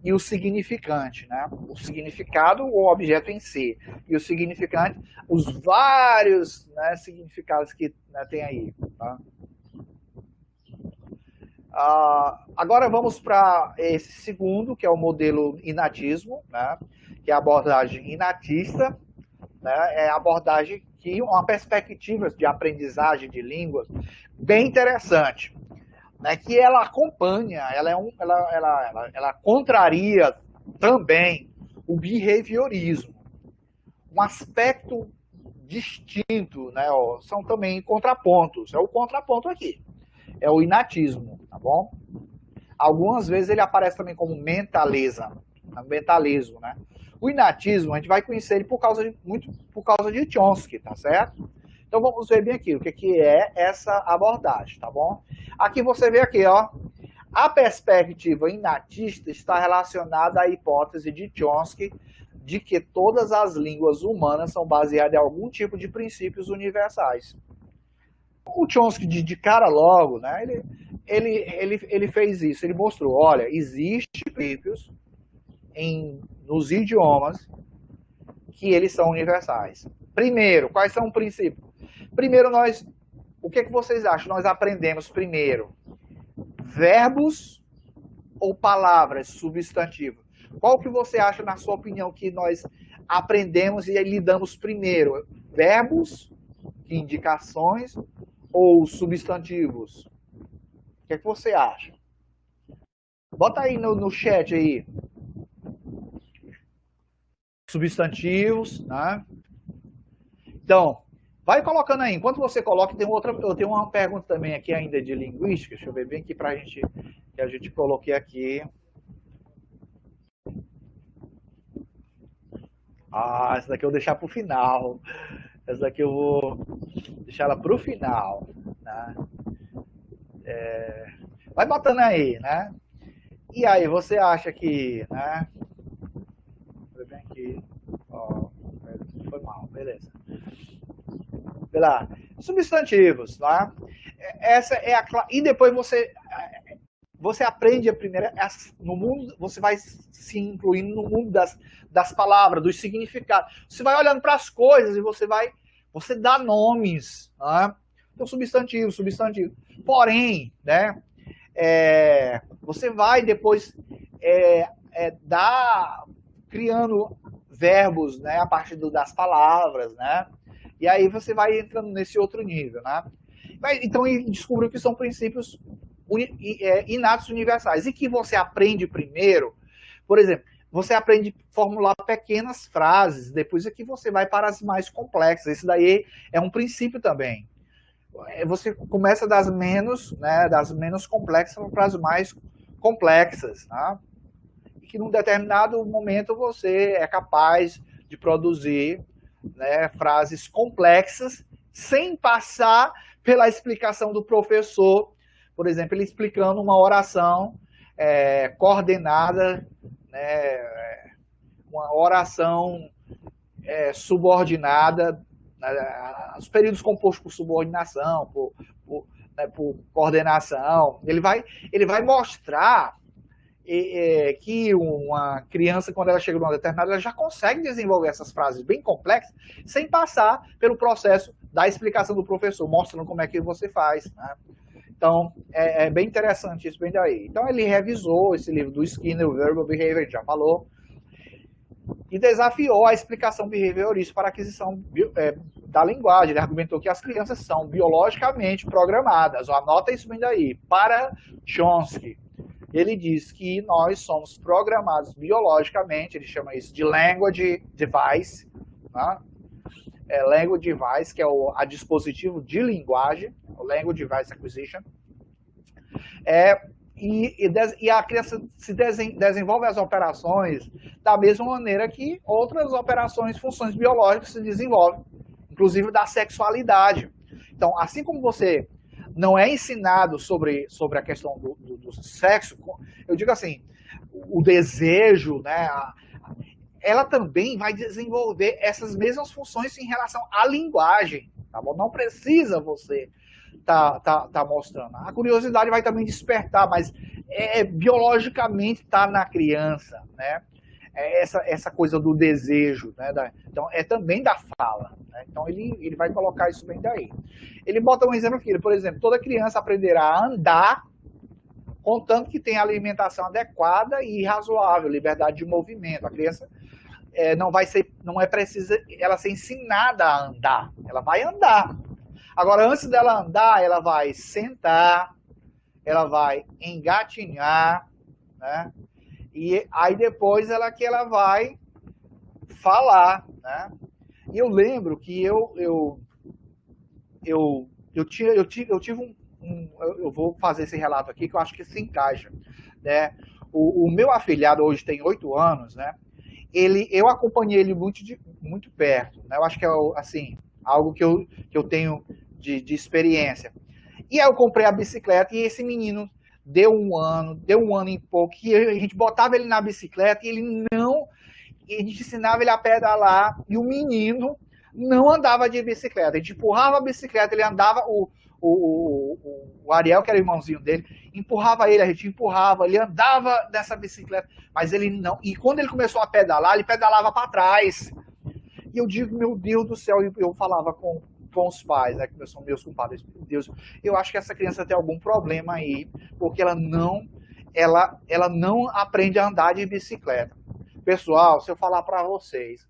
e o significante, né? O significado, o objeto em si, e o significante, os vários, né, significados que, né, tem aí. Tá? Agora vamos para esse segundo, que é o modelo inatismo, né? Que é a abordagem inatista, né? É a abordagem que uma perspectiva de aprendizagem de línguas bem interessante, né? Que ela acompanha, ela contraria também o behaviorismo, um aspecto distinto, né? São também contrapontos, é o contraponto aqui. É o inatismo, tá bom? Algumas vezes ele aparece também como mentalismo, né? O inatismo, a gente vai conhecer ele muito por causa de Chomsky, tá certo? Então vamos ver bem aqui o que é essa abordagem, tá bom? Aqui você vê aqui, ó, a perspectiva inatista está relacionada à hipótese de Chomsky de que todas as línguas humanas são baseadas em algum tipo de princípios universais. O Chomsky, de cara logo, né, ele fez isso, ele mostrou, olha, existem princípios nos idiomas que eles são universais. Primeiro, quais são os princípios? Primeiro, o que vocês acham? Nós aprendemos primeiro verbos ou palavras, substantivos? Qual que você acha, na sua opinião, que nós aprendemos e lidamos primeiro? Verbos, indicações ou substantivos? O que você acha? Bota aí no chat aí. Substantivos, né? Então, vai colocando aí. Enquanto você coloca, eu tenho uma pergunta também aqui ainda de linguística. Deixa eu ver bem aqui pra gente, que a gente coloquei aqui. Essa daqui eu vou deixar pro final. Essa daqui eu vou deixar ela pro final, né? Vai botando aí, né? E aí, você acha que, né? Vou ver bem aqui. Ó, foi mal, beleza. Vê lá. Substantivos, tá? Essa é e depois você aprende a primeira no mundo, você vai se incluindo no mundo das palavras, dos significados. Você vai olhando para as coisas e você dá nomes, tá? Então substantivo. Porém, né? Você vai depois criando verbos, né, a partir das palavras, né? E aí você vai entrando nesse outro nível, né? Então ele descobriu que são princípios inatos universais e que você aprende primeiro, por exemplo, você aprende a formular pequenas frases, depois é que você vai para as mais complexas. Isso daí é um princípio também. Você começa das menos complexas para as mais complexas, né? E que num determinado momento você é capaz de produzir, né, frases complexas sem passar pela explicação do professor, por exemplo, ele explicando uma oração coordenada, né, uma oração subordinada, os períodos compostos por subordinação, por coordenação. Ele vai mostrar que uma criança, quando ela chega numa determinada, ela já consegue desenvolver essas frases bem complexas sem passar pelo processo da explicação do professor, mostrando como é que você faz, né? Então, é bem interessante isso bem daí. Então, ele revisou esse livro do Skinner, o Verbal Behavior, a gente já falou, e desafiou a explicação behaviorista para a aquisição da linguagem. Ele argumentou que as crianças são biologicamente programadas. Anota isso bem daí. Para Chomsky, ele diz que nós somos programados biologicamente, ele chama isso de language device, né? Language device, que é a dispositivo de linguagem, o language device acquisition. E a criança desenvolve as operações da mesma maneira que outras operações, funções biológicas se desenvolvem, inclusive da sexualidade. Então, assim como você não é ensinado sobre a questão do sexo, eu digo assim, o desejo, né, ela também vai desenvolver essas mesmas funções em relação à linguagem, tá bom? Não precisa você tá mostrando. A curiosidade vai também despertar, mas biologicamente está na criança, né? Essa coisa do desejo, né? Então, é também da fala, né? Então, ele vai colocar isso bem daí. Ele bota um exemplo aqui, por exemplo, toda criança aprenderá a andar contanto que tem alimentação adequada e razoável, liberdade de movimento. A criança não é precisa ela ser ensinada a andar, ela vai andar. Agora, antes dela andar, ela vai sentar, ela vai engatinhar, né? E aí depois ela vai falar, né? E eu lembro que eu tive eu vou fazer esse relato aqui que eu acho que se encaixa, né? O meu afilhado hoje tem 8 anos, né? Eu acompanhei ele muito perto, né? Eu acho que é assim algo que eu tenho de experiência. E aí eu comprei a bicicleta e esse menino deu um ano e pouco, e a gente botava ele na bicicleta e a gente ensinava ele a pedalar e o menino não andava de bicicleta. A gente empurrava a bicicleta, ele andava, o Ariel, que era o irmãozinho dele, empurrava ele, a gente empurrava, ele andava nessa bicicleta, mas ele não. E quando ele começou a pedalar, ele pedalava para trás. E eu digo, meu Deus do céu, eu falava com os pais, né, que são meus compadres, meu Deus, eu acho que essa criança tem algum problema aí, porque ela não aprende a andar de bicicleta. Pessoal, se eu falar para vocês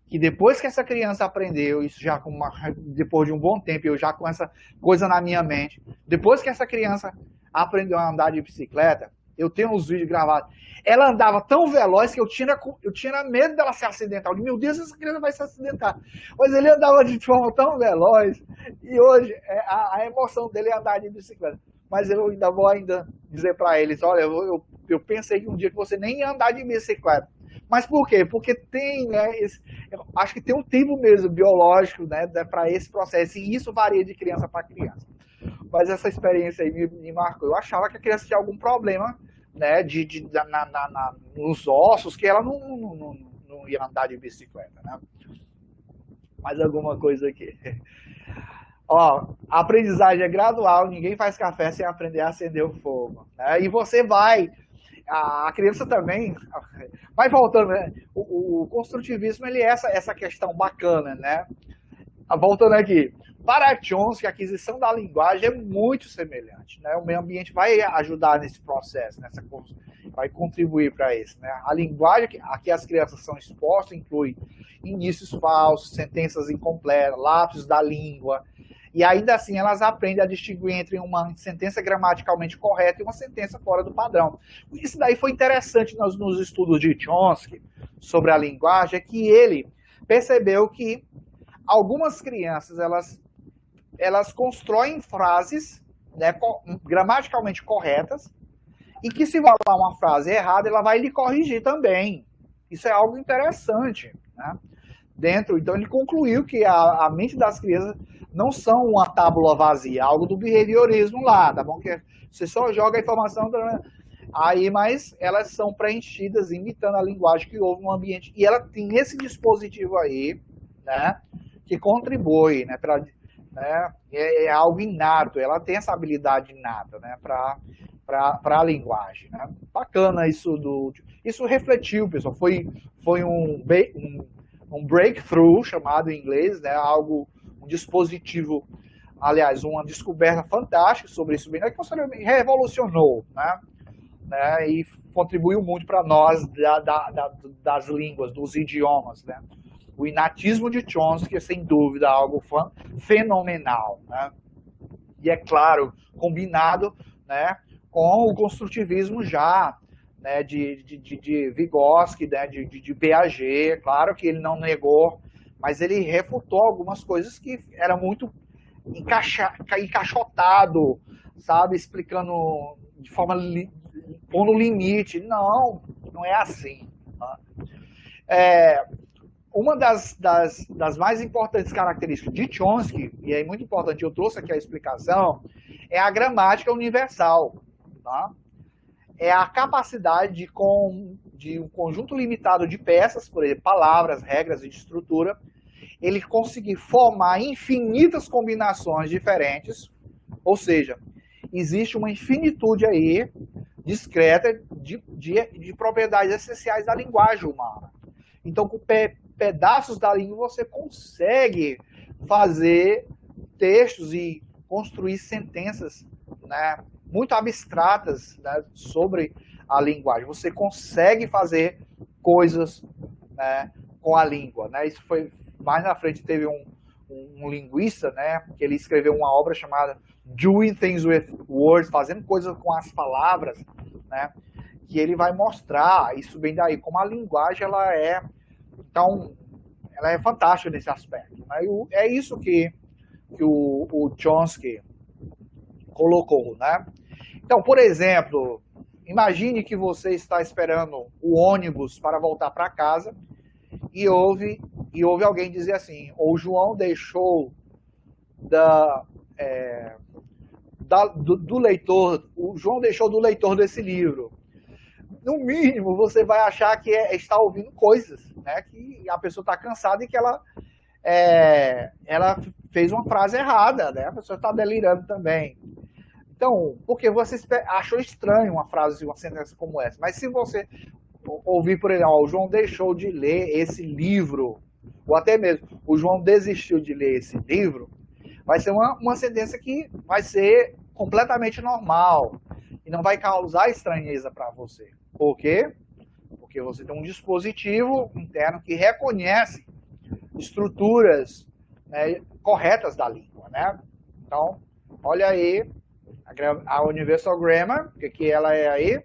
que depois que essa criança aprendeu, isso já depois de um bom tempo, eu já com essa coisa na minha mente, depois que essa criança aprendeu a andar de bicicleta, eu tenho uns vídeos gravados, ela andava tão veloz que eu tinha medo dela se acidentar. Eu disse, meu Deus, essa criança vai se acidentar. Mas ele andava de forma tão veloz, e hoje a emoção dele é andar de bicicleta. Mas eu ainda vou dizer para eles, olha, eu pensei que um dia que você nem ia andar de bicicleta. Mas por quê? Porque tem, né, acho que tem um tempo mesmo biológico, né, para esse processo, e isso varia de criança para criança. Mas essa experiência aí me marcou. Eu achava que a criança tinha algum problema, né, nos ossos, que ela não ia andar de bicicleta, né? Mais alguma coisa aqui. Ó, a aprendizagem é gradual, ninguém faz café sem aprender a acender o fogo, né? E você a criança também, mas voltando, né? O construtivismo, ele é essa questão bacana, né? Voltando aqui, Para Chomsky, a aquisição da linguagem é muito semelhante, né? O meio ambiente vai ajudar nesse processo, vai contribuir para isso, né? A linguagem a que as crianças são expostas inclui inícios falsos, sentenças incompletas, lapsos da língua, e ainda assim elas aprendem a distinguir entre uma sentença gramaticalmente correta e uma sentença fora do padrão. Isso daí foi interessante nos estudos de Chomsky sobre a linguagem, é que ele percebeu que algumas crianças, elas constroem frases, né, gramaticalmente corretas, e que se falar uma frase errada, ela vai lhe corrigir também. Isso é algo interessante, né? Então ele concluiu que a mente das crianças não são uma tábula vazia, algo do behaviorismo lá, tá bom? Que você só joga a informação aí, mas elas são preenchidas imitando a linguagem que houve no ambiente. E ela tem esse dispositivo aí, né, que contribui, né, é algo inato, ela tem essa habilidade inata, né, para a linguagem, né? Bacana isso refletiu, pessoal, foi um breakthrough, chamado em inglês, né, um dispositivo, aliás, uma descoberta fantástica sobre isso, né, que revolucionou, né, e contribuiu muito para nós das línguas, dos idiomas, né? O inatismo de Chomsky é, sem dúvida, algo fenomenal, né? E, é claro, combinado, né, com o construtivismo já, né, de Vygotsky, né, de Piaget. Claro que ele não negou, mas ele refutou algumas coisas que era muito encaixotado, sabe, explicando de forma pondo limite. Não é assim. Tá? Uma das mais importantes características de Chomsky, e é muito importante, eu trouxe aqui a explicação, é a gramática universal. Tá? É a capacidade de um conjunto limitado de peças, por exemplo, palavras, regras e de estrutura, ele conseguir formar infinitas combinações diferentes, ou seja, existe uma infinitude aí, discreta, de propriedades essenciais da linguagem humana. Então, com pedaços da língua, você consegue fazer textos e construir sentenças, né, muito abstratas, né, sobre a linguagem. Você consegue fazer coisas, né, com a língua. Né? Isso foi mais na frente. Teve um linguista, né, que ele escreveu uma obra chamada Doing Things with Words, fazendo coisas com as palavras, né, que ele vai mostrar isso bem daí, como a linguagem ela é fantástica nesse aspecto. Né? É isso que o Chomsky colocou, né? Então, por exemplo, imagine que você está esperando o ônibus para voltar para casa e ouve alguém dizer assim: o João deixou do leitor, o João deixou do leitor desse livro. No mínimo, você vai achar que está ouvindo coisas, né? Que a pessoa está cansada e que ela fez uma frase errada, né? A pessoa está delirando também. Então, porque você achou estranho uma frase, uma sentença como essa. Mas se você ouvir, por exemplo, o João deixou de ler esse livro, ou até mesmo o João desistiu de ler esse livro, vai ser uma sentença que vai ser completamente normal e não vai causar estranheza para você. Por quê? Porque você tem um dispositivo interno que reconhece estruturas, né, corretas da língua, né? Então, olha aí a Universal Grammar, que ela é aí,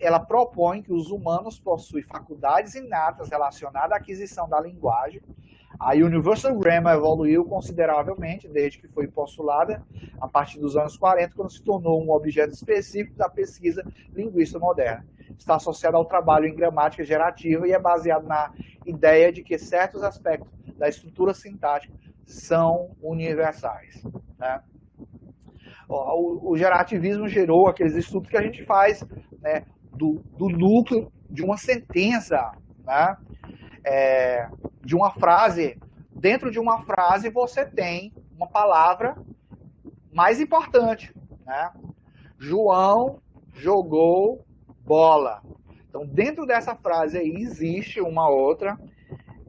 ela propõe que os humanos possuem faculdades inatas relacionadas à aquisição da linguagem. A Universal Grammar evoluiu consideravelmente desde que foi postulada a partir dos anos 40, quando se tornou um objeto específico da pesquisa linguística moderna. Está associada ao trabalho em gramática gerativa e é baseado na ideia de que certos aspectos da estrutura sintática são universais. Né? O gerativismo gerou aqueles estudos que a gente faz, né, do núcleo de uma sentença, né, de uma frase. Dentro de uma frase você tem uma palavra mais importante, né? João jogou bola. Então, dentro dessa frase aí existe uma outra,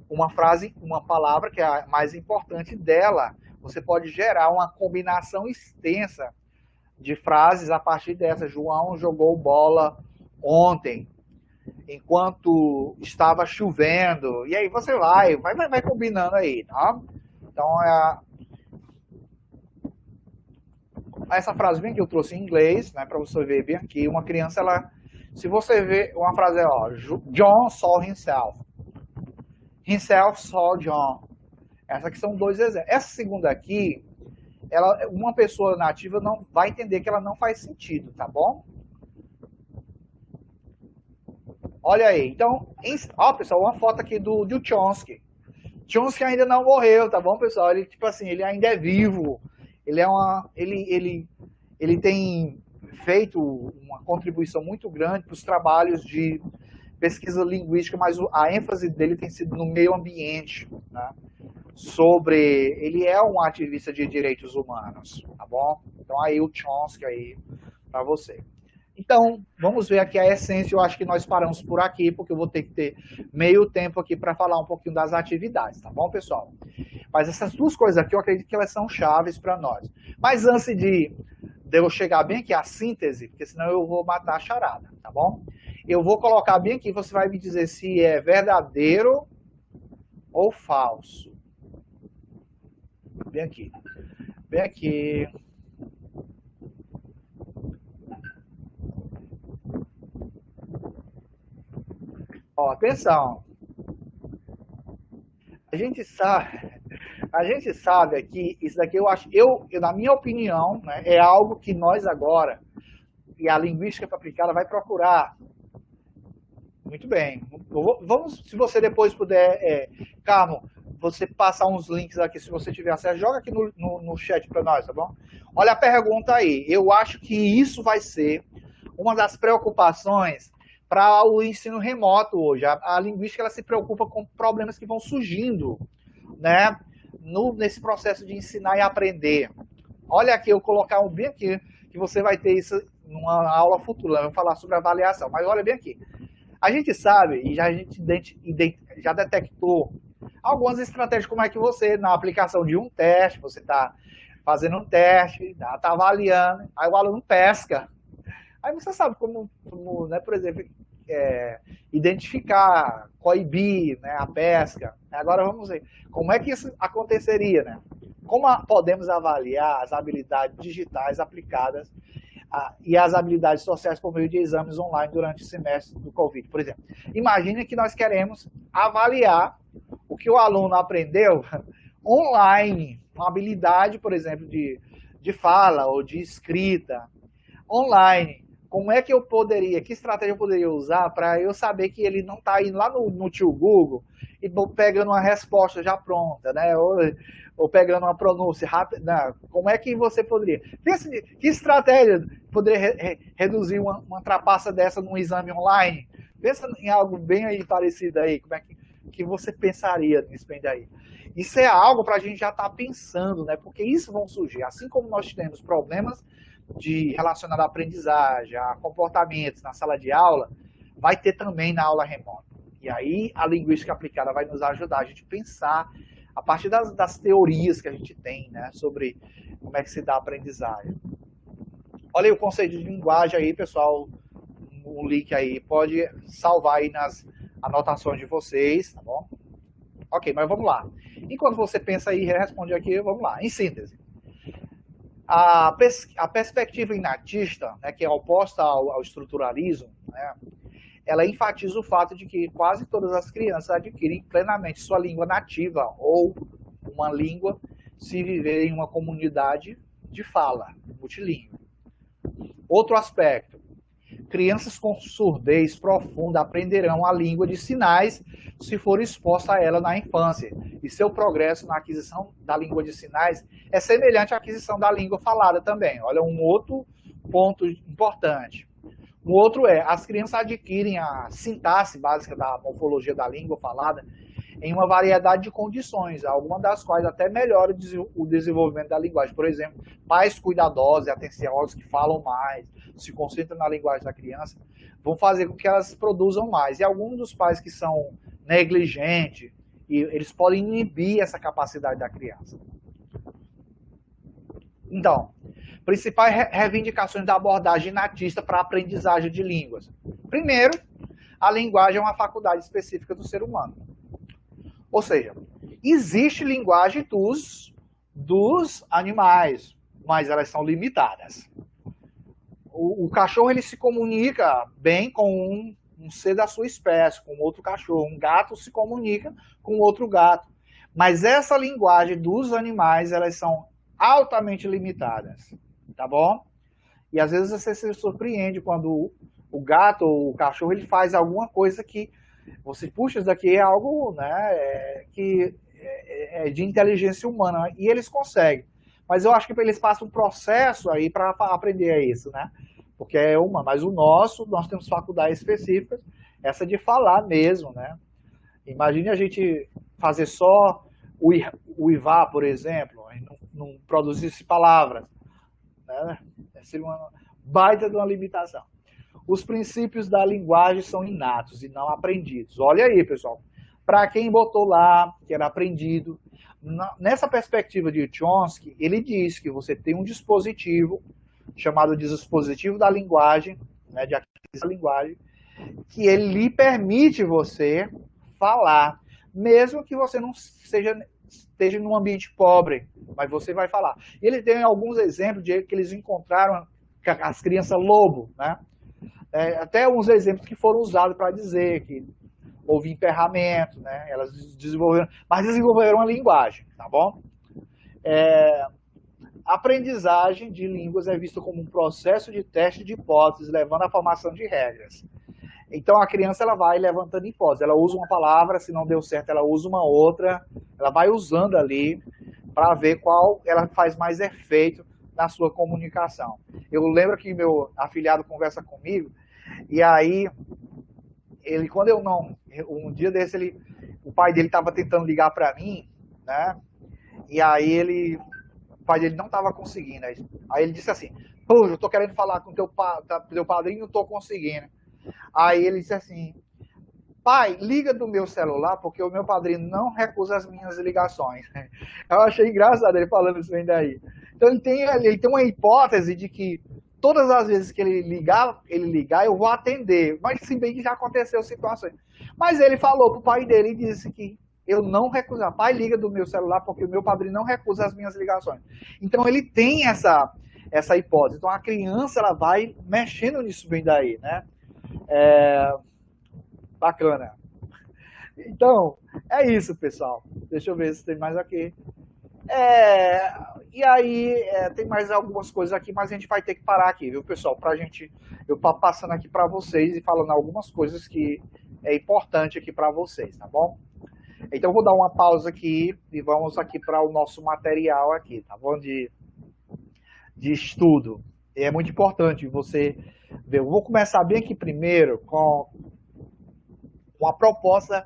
uma frase, uma palavra que é a mais importante dela, você pode gerar uma combinação extensa de frases a partir dessa. João jogou bola ontem, enquanto estava chovendo. E aí você vai combinando aí, tá? Então, essa frase bem que eu trouxe em inglês, né, para você ver bem aqui, uma criança, ela, se você ver uma frase, ó, John saw himself. Himself saw John. Essa aqui são dois exemplos. Essa segunda aqui, uma pessoa nativa não vai entender que ela não faz sentido, tá bom? Olha aí. Então, ó, pessoal, uma foto aqui do Chomsky. Chomsky ainda não morreu, tá bom, pessoal? Ele, tipo assim, ele ainda é vivo. Ele tem feito uma contribuição muito grande para os trabalhos de pesquisa linguística, mas a ênfase dele tem sido no meio ambiente, né? Ele é um ativista de direitos humanos, tá bom? Então aí o Chomsky aí para você. Então, vamos ver aqui a essência. Eu acho que nós paramos por aqui, porque eu vou ter que ter meio tempo aqui para falar um pouquinho das atividades, tá bom, pessoal? Mas essas duas coisas aqui, eu acredito que elas são chaves para nós. Mas antes de eu chegar bem aqui à síntese, porque senão eu vou matar a charada, tá bom? Eu vou colocar bem aqui, você vai me dizer se é verdadeiro ou falso. Bem aqui. Bem aqui. Ó, atenção. A gente sabe aqui, isso daqui na minha opinião, né, é algo que nós agora, e a linguística aplicada vai procurar. Muito bem. Vamos, se você depois puder, Carmo, você passar uns links aqui, se você tiver acesso, joga aqui no chat para nós, tá bom? Olha a pergunta aí. Eu acho que isso vai ser uma das preocupações para o ensino remoto hoje. A linguística ela se preocupa com problemas que vão surgindo, né, nesse processo de ensinar e aprender. Olha aqui, eu colocar um bem aqui, que você vai ter isso numa aula futura, vamos falar sobre avaliação, mas olha bem aqui. A gente sabe, e a gente já detectou algumas estratégias, como é que você, na aplicação de um teste, você está fazendo um teste, está avaliando, aí o aluno pesca. Aí você sabe como né, por exemplo, identificar, coibir, né, a pesca. Agora vamos ver como é que isso aconteceria, né? Como podemos avaliar as habilidades digitais aplicadas e as habilidades sociais por meio de exames online durante o semestre do Covid, por exemplo. Imagine que nós queremos avaliar o que o aluno aprendeu online, uma habilidade, por exemplo, de fala ou de escrita online. Como é que que estratégia eu poderia usar para eu saber que ele não está indo lá no tio Google e pegando uma resposta já pronta, né? Ou pegando uma pronúncia rápida. Como é que você poderia? Pensa, que estratégia poderia reduzir uma trapaça dessa num exame online? Pensa em algo bem aí parecido aí. Como é que você pensaria nisso bem daí? Isso é algo para a gente já estar pensando, né? Porque isso vão surgir. Assim como nós temos problemas relacionado à aprendizagem, a comportamentos na sala de aula, vai ter também na aula remota. E aí a linguística aplicada vai nos ajudar a gente pensar a partir das teorias que a gente tem, né, sobre como é que se dá a aprendizagem. Olha aí o conceito de linguagem aí, pessoal, o link aí, pode salvar aí nas anotações de vocês, tá bom? Ok, mas vamos lá. Enquanto você pensa aí e responde aqui, vamos lá. Em síntese, a perspectiva inatista, né, que é oposta ao estruturalismo, né, ela enfatiza o fato de que quase todas as crianças adquirem plenamente sua língua nativa ou uma língua se viver em uma comunidade de fala, multilíngue. Outro aspecto, crianças com surdez profunda aprenderão a língua de sinais se for exposta a ela na infância, e seu progresso na aquisição da língua de sinais é semelhante à aquisição da língua falada também. Olha, um outro ponto importante. O outro as crianças adquirem a sintaxe básica da morfologia da língua falada em uma variedade de condições, algumas das quais até melhoram o desenvolvimento da linguagem. Por exemplo, pais cuidadosos e atenciosos que falam mais, se concentram na linguagem da criança, vão fazer com que elas produzam mais. E alguns dos pais que são negligentes, eles podem inibir essa capacidade da criança. Então, principais reivindicações da abordagem natista para a aprendizagem de línguas. Primeiro, a linguagem é uma faculdade específica do ser humano. Ou seja, existe linguagem dos animais, mas elas são limitadas. O cachorro ele se comunica bem com um ser da sua espécie, com outro cachorro. Um gato se comunica com outro gato. Mas essa linguagem dos animais, elas são altamente limitadas, tá bom? E às vezes você se surpreende quando o gato ou o cachorro ele faz alguma coisa que você puxa, isso daqui é algo, né, que é de inteligência humana, e eles conseguem. Mas eu acho que eles passam um processo aí para aprender isso, né? Porque é humano. Mas o nosso, nós temos faculdades específicas, essa de falar mesmo, né? Imagine a gente fazer só o IVA, por exemplo, não produzisse palavras, né? Seria uma baita de uma limitação. Os princípios da linguagem são inatos e não aprendidos. Olha aí, pessoal. Para quem botou lá, que era aprendido, nessa perspectiva de Chomsky, ele diz que você tem um dispositivo, chamado de dispositivo da linguagem, né, de aquisição da linguagem, que ele lhe permite você falar, mesmo que você não esteja num ambiente pobre, mas você vai falar. E ele tem alguns exemplos de que eles encontraram as crianças lobo, né? Até uns exemplos que foram usados para dizer que houve emperramento, né? Elas desenvolveram uma linguagem, tá bom? A aprendizagem de línguas é vista como um processo de teste de hipóteses, levando à formação de regras. Então a criança ela vai levantando hipóteses, ela usa uma palavra, se não deu certo ela usa uma outra, ela vai usando ali para ver qual ela faz mais efeito na sua comunicação. Eu lembro que meu afilhado conversa comigo, e aí, ele, quando eu não, um dia desse, o pai dele estava tentando ligar para mim, né? E aí o pai dele não estava conseguindo. Aí ele disse assim, pô, eu tô querendo falar com teu padrinho, não tô conseguindo. Aí ele disse assim, pai, liga do meu celular, porque o meu padrinho não recusa as minhas ligações. Eu achei engraçado ele falando isso ainda aí. Então ele tem uma hipótese de que todas as vezes que ele ligar, eu vou atender. Mas se bem que já aconteceu situações. Mas ele falou pro pai dele e disse que eu não recuso. Pai, liga do meu celular, porque o meu padrinho não recusa as minhas ligações. Então ele tem essa hipótese. Então a criança ela vai mexendo nisso bem daí, né? Bacana. Então, é isso, pessoal. Deixa eu ver se tem mais aqui. E aí, tem mais algumas coisas aqui, mas a gente vai ter que parar aqui, viu, pessoal? Eu passando aqui para vocês e falando algumas coisas que é importante aqui para vocês, tá bom? Então, eu vou dar uma pausa aqui e vamos aqui para o nosso material aqui, tá bom? De estudo. E é muito importante você ver. Eu vou começar bem aqui primeiro com a proposta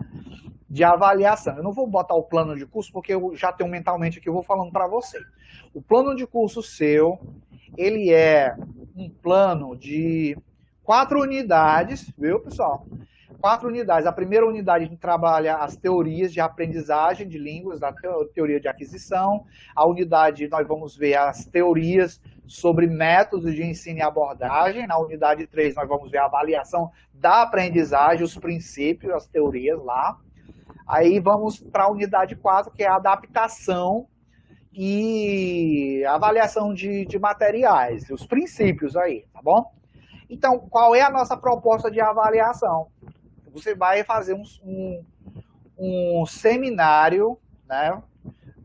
de avaliação. Eu não vou botar o plano de curso porque eu já tenho mentalmente aqui, eu vou falando para você. O plano de curso seu, ele é um plano de 4 unidades, viu, pessoal? 4 unidades. A primeira unidade a gente trabalha as teorias de aprendizagem de línguas, a teoria de aquisição. A unidade nós vamos ver as teorias sobre métodos de ensino e abordagem. Na unidade 3 nós vamos ver a avaliação da aprendizagem, os princípios, as teorias lá. Aí vamos para a unidade 4, que é a adaptação e avaliação de materiais, os princípios aí, tá bom? Então, qual é a nossa proposta de avaliação? Você vai fazer um seminário, né,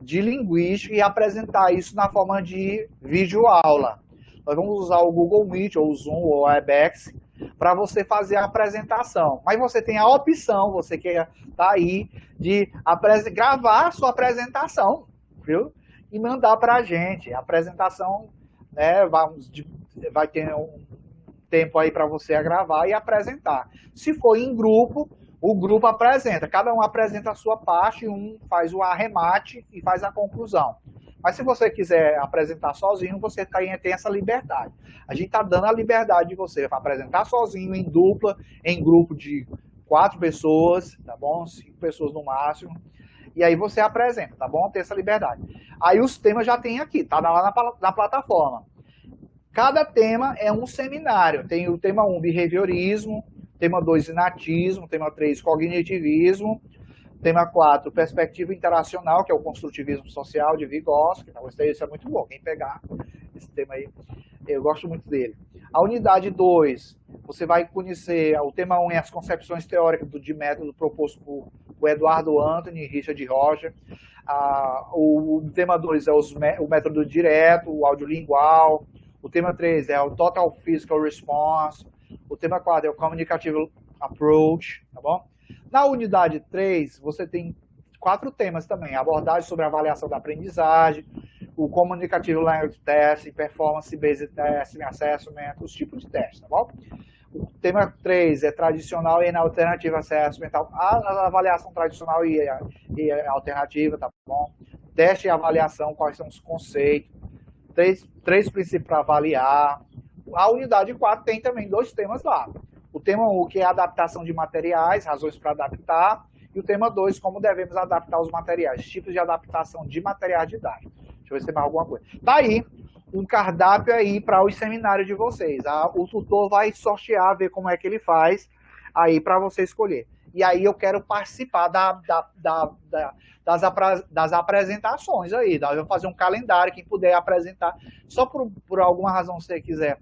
de linguística e apresentar isso na forma de videoaula. Nós vamos usar o Google Meet, ou o Zoom, ou o Webex, para você fazer a apresentação. Mas você tem a opção, você que está aí, de gravar a sua apresentação, viu? E mandar para a gente. A apresentação, né, vai ter um tempo aí para você gravar e apresentar. Se for em grupo, o grupo apresenta. Cada um apresenta a sua parte, um faz o arremate e faz a conclusão. Mas se você quiser apresentar sozinho, você tem essa liberdade. A gente está dando a liberdade de você apresentar sozinho, em dupla, em grupo de 4 pessoas, tá bom? 5 pessoas no máximo. e aí você apresenta, tá bom? Tem essa liberdade. Aí os temas já tem aqui, tá lá na plataforma. Cada tema é um seminário. Tem o tema 1, behaviorismo, tema 2, inatismo, tema 3, cognitivismo, tema 4, perspectiva interacional, que é o construtivismo social de Vygotsky. Então, isso é muito bom. Quem pegar esse tema aí, eu gosto muito dele. A unidade 2, você vai conhecer, o tema 1 é as concepções teóricas de método proposto por Eduardo Anthony e Richard Roger. O tema 2 é o método direto, o audiolingual. O tema 3 é o Total Physical Response. O tema 4 é o Communicative Approach, tá bom? Na unidade 3, você tem 4 temas também. Abordagem sobre a avaliação da aprendizagem, o Communicative Language Test, Performance Based Testing, Assessment, os tipos de testes, tá bom? O tema 3 é tradicional e alternative assessment, a avaliação tradicional e alternativa, tá bom? Teste e avaliação, quais são os conceitos. Três princípios para avaliar. A unidade 4 tem também 2 temas lá. O tema 1, que é a adaptação de materiais, razões para adaptar. E o tema 2, como devemos adaptar os materiais, tipos de adaptação de materiais didáticos. Deixa eu ver se tem mais alguma coisa. Tá aí um cardápio aí para os seminários de vocês. O tutor vai sortear, ver como é que ele faz aí para você escolher. E aí eu quero participar das apresentações aí. Eu vou fazer um calendário, quem puder apresentar. Só por alguma razão, se você quiser.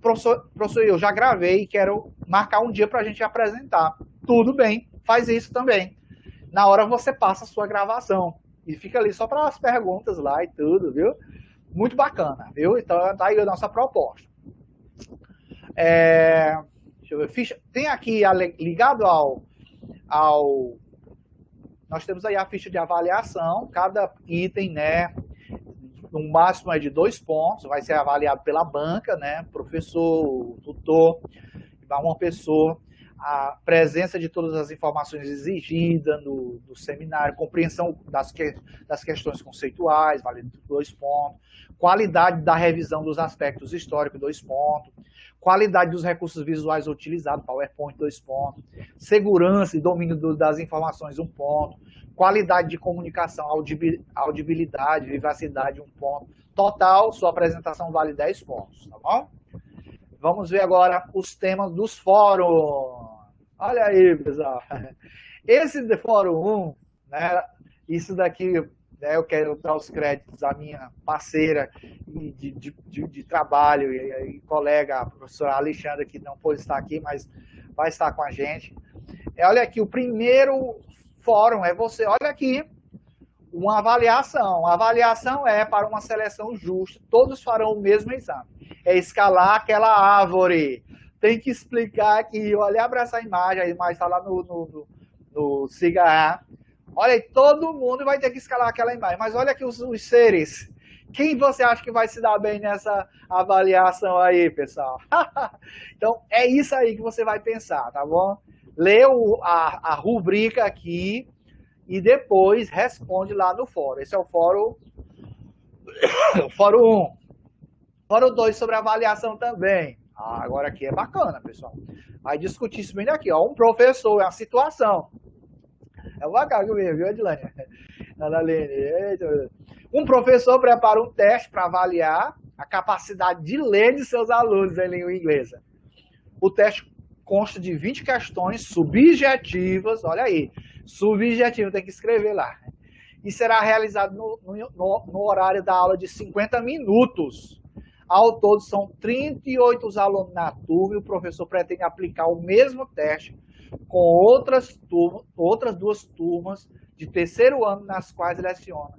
Professor, eu já gravei e quero marcar um dia para a gente apresentar. Tudo bem, faz isso também. Na hora você passa a sua gravação. E fica ali só para as perguntas lá e tudo, viu? Muito bacana, viu? Então, tá aí a nossa proposta. Deixa eu ver. Tem aqui, ligado nós temos aí a ficha de avaliação. Cada item, né? No máximo é de 2 pontos. Vai ser avaliado pela banca, né? Professor, tutor, uma pessoa. A presença de todas as informações exigidas no seminário, compreensão das questões conceituais, vale 2 pontos, qualidade da revisão dos aspectos históricos, 2 pontos, qualidade dos recursos visuais utilizados, PowerPoint, 2 pontos, segurança e domínio das informações, 1 ponto, qualidade de comunicação, audibilidade, vivacidade, 1 ponto, total, sua apresentação vale 10 pontos, tá bom? Vamos ver agora os temas dos fóruns. Olha aí, pessoal. Esse de fórum 1, né, isso daqui, né, eu quero dar os créditos à minha parceira de trabalho e colega, a professora Alexandra, que não pôde estar aqui, mas vai estar com a gente. Olha aqui, o primeiro fórum é olha aqui, uma avaliação. A avaliação é para uma seleção justa, todos farão o mesmo exame. É escalar aquela árvore. Tem que explicar aqui. Olha, abre essa imagem, a imagem está lá no Siga. Olha aí, todo mundo vai ter que escalar aquela imagem. Mas olha aqui os seres. Quem você acha que vai se dar bem nessa avaliação aí, pessoal? Então, é isso aí que você vai pensar, tá bom? Lê a rubrica aqui e depois responde lá no fórum. Esse é o fórum 1. Fórum 2 sobre avaliação também. Agora aqui é bacana, pessoal. Vai discutir isso bem daqui. Ó. Um professor, é uma situação. É bacana mesmo, viu, Edilane? Um professor prepara um teste para avaliar a capacidade de ler de seus alunos em língua inglesa. O teste consta de 20 questões subjetivas, olha aí, subjetivo, tem que escrever lá. E será realizado no horário da aula de 50 minutos. Ao todo, são 38 alunos na turma e o professor pretende aplicar o mesmo teste com outras 2 turmas de terceiro ano nas quais leciona.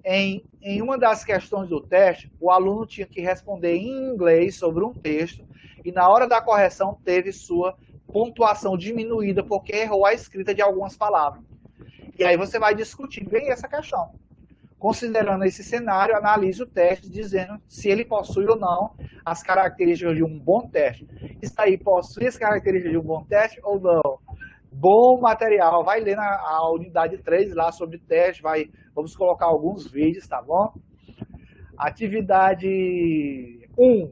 Em uma das questões do teste, o aluno tinha que responder em inglês sobre um texto e na hora da correção teve sua pontuação diminuída porque errou a escrita de algumas palavras. E aí você vai discutir bem essa questão. Considerando esse cenário, analise o teste, dizendo se ele possui ou não as características de um bom teste. Isso aí possui as características de um bom teste ou não? Bom material. Vai ler a unidade 3 lá sobre teste. Vamos colocar alguns vídeos, tá bom? Atividade 1.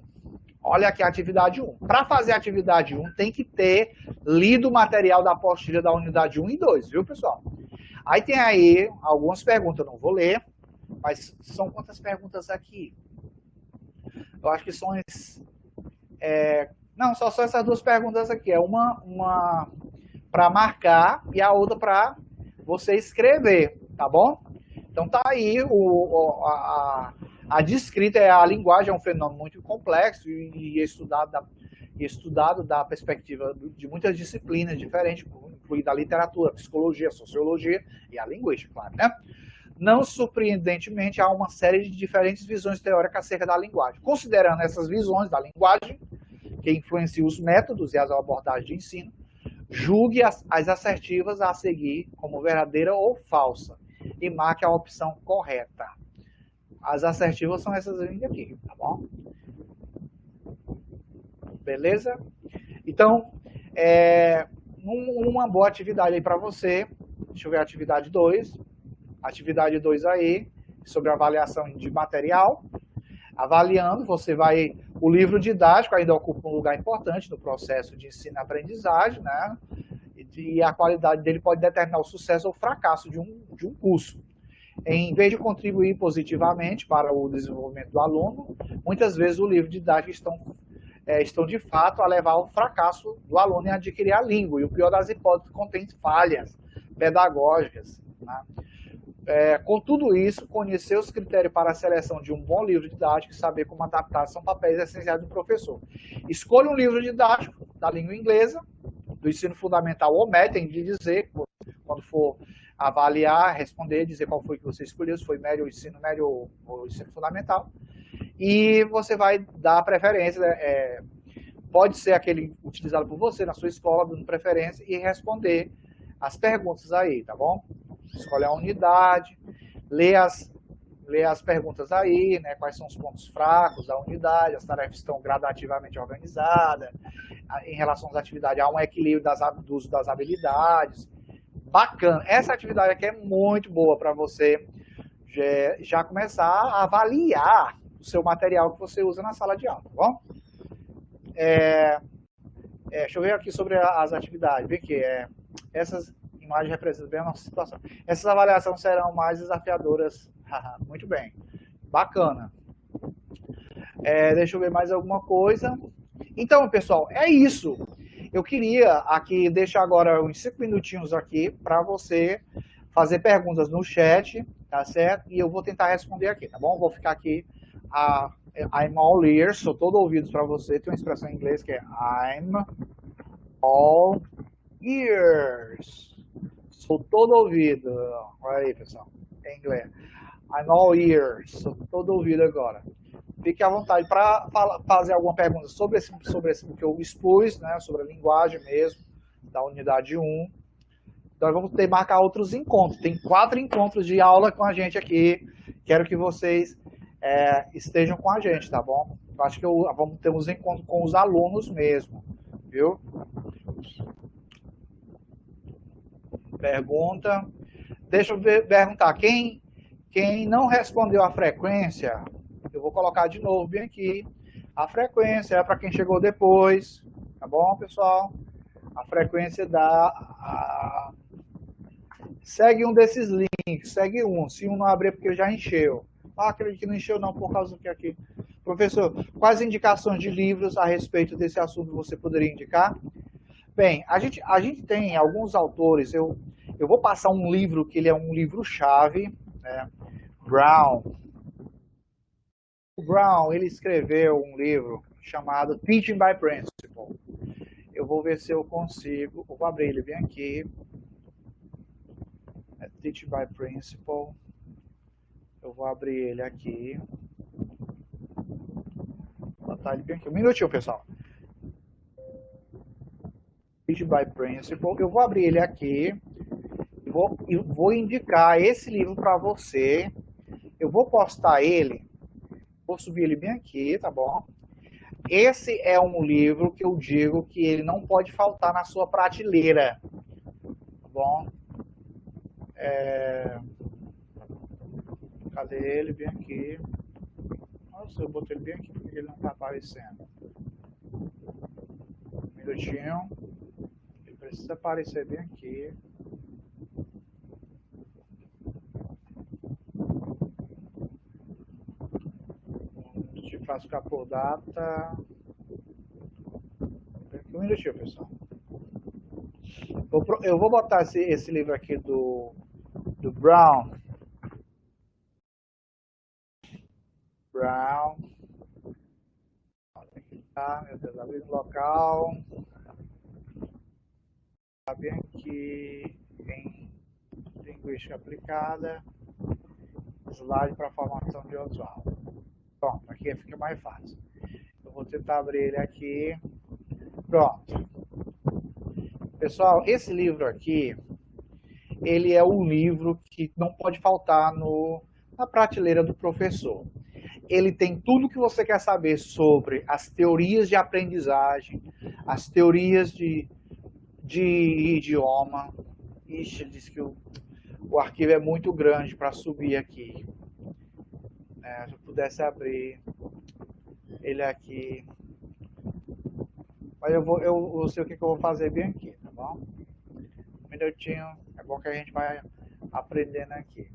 Olha aqui a atividade 1. Para fazer a atividade 1, tem que ter lido o material da apostila da unidade 1 e 2, viu, pessoal? Aí tem aí algumas perguntas, eu não vou ler, mas são quantas perguntas aqui? Eu acho que são não, só essas duas perguntas aqui. É uma para marcar e a outra para você escrever, tá bom? Então tá aí a descrita, a linguagem é um fenômeno muito complexo e estudado da perspectiva de muitas disciplinas diferentes, incluindo a literatura, a psicologia, a sociologia e a linguística, claro, né? Não surpreendentemente, há uma série de diferentes visões teóricas acerca da linguagem. Considerando essas visões da linguagem, que influenciam os métodos e as abordagens de ensino, julgue as assertivas a seguir como verdadeira ou falsa e marque a opção correta. As assertivas são essas aqui, tá bom? Beleza? Então, uma boa atividade aí para você. Deixa eu ver a atividade 2. Atividade 2 aí, sobre avaliação de material. Avaliando, você vai... O livro didático ainda ocupa um lugar importante no processo de ensino-aprendizagem, né? E a qualidade dele pode determinar o sucesso ou fracasso de um curso. Em vez de contribuir positivamente para o desenvolvimento do aluno, muitas vezes o livro didático estão de fato a levar ao fracasso do aluno em adquirir a língua. E o pior das hipóteses, contém falhas pedagógicas, né? Com tudo isso, conhecer os critérios para a seleção de um bom livro didático e saber como adaptar são papéis essenciais do professor. Escolha um livro didático da língua inglesa, do ensino fundamental ou médio, tem de dizer, quando for avaliar, responder, dizer qual foi que você escolheu, se foi médio ou ensino fundamental. E você vai dar preferência, pode ser aquele utilizado por você na sua escola, dando preferência, e responder as perguntas aí, tá bom? Escolhe a unidade, lê as perguntas aí, né? Quais são os pontos fracos da unidade, as tarefas estão gradativamente organizadas, em relação às atividades, há um equilíbrio do uso das habilidades. Bacana. Essa atividade aqui é muito boa para você já começar a avaliar o seu material que você usa na sala de aula, tá bom? Deixa eu ver aqui sobre as atividades. Vê que essas imagens representam bem a nossa situação. Essas avaliações serão mais desafiadoras. Muito bem. Bacana. Deixa eu ver mais alguma coisa. Então, pessoal, é isso. Eu queria aqui deixar agora uns 5 minutinhos aqui para você fazer perguntas no chat, tá certo? E eu vou tentar responder aqui, tá bom? Vou ficar aqui. I'm all ears, sou todo ouvido para você. Tem uma expressão em inglês que é I'm all ears. Sou todo ouvido. Olha aí, pessoal. Em inglês. I'm all ears. Sou todo ouvido agora. Fique à vontade para fazer alguma pergunta sobre esse que eu expus, né, sobre a linguagem mesmo, da unidade 1. Então, vamos marcar outros encontros. Tem 4 encontros de aula com a gente aqui. Quero que vocês estejam com a gente, tá bom? Eu acho que vamos ter uns encontros com os alunos mesmo, viu? Pergunta. Deixa eu perguntar. Quem não respondeu a frequência... Eu vou colocar de novo bem aqui. A frequência é para quem chegou depois. Tá bom, pessoal? A frequência segue um desses links. Segue um. Se um não abrir é porque já encheu. Aquele que não encheu não, por causa que aqui. Professor, quais indicações de livros a respeito desse assunto você poderia indicar? Bem, a gente tem alguns autores. Eu vou passar um livro que ele é um livro-chave. Né? Brown, ele escreveu um livro chamado Teaching by Principle. Eu vou ver se eu consigo. Eu vou abrir ele bem aqui. Teaching by Principle. Eu vou abrir ele aqui. Vou botar ele bem aqui. Um minutinho, pessoal. Teaching by Principle. Eu vou abrir ele aqui. E vou indicar esse livro para você. Eu vou postar ele. Vou subir ele bem aqui, tá bom? Esse é um livro que eu digo que ele não pode faltar na sua prateleira, tá bom? Cadê ele? Bem aqui. Nossa, eu botei ele bem aqui porque ele não tá aparecendo. Um minutinho. Ele precisa aparecer bem aqui. classificar por data. Um minutinho, pessoal. Eu vou botar esse livro aqui do Brown. Brown. Aqui tá, meu Deus, abrir no local. Bem aqui em linguística aplicada. Slide para formação de audiovisual. Pronto, aqui fica mais fácil. Eu vou tentar abrir ele aqui. Pronto. Pessoal, esse livro aqui, ele é um livro que não pode faltar na prateleira do professor. Ele tem tudo que você quer saber sobre as teorias de aprendizagem, as teorias de idioma. Ixi, ele disse que o arquivo é muito grande para subir aqui. Se eu pudesse abrir ele aqui. Mas eu sei o que eu vou fazer bem aqui, tá bom? Um minutinho, é bom que a gente vai aprendendo aqui.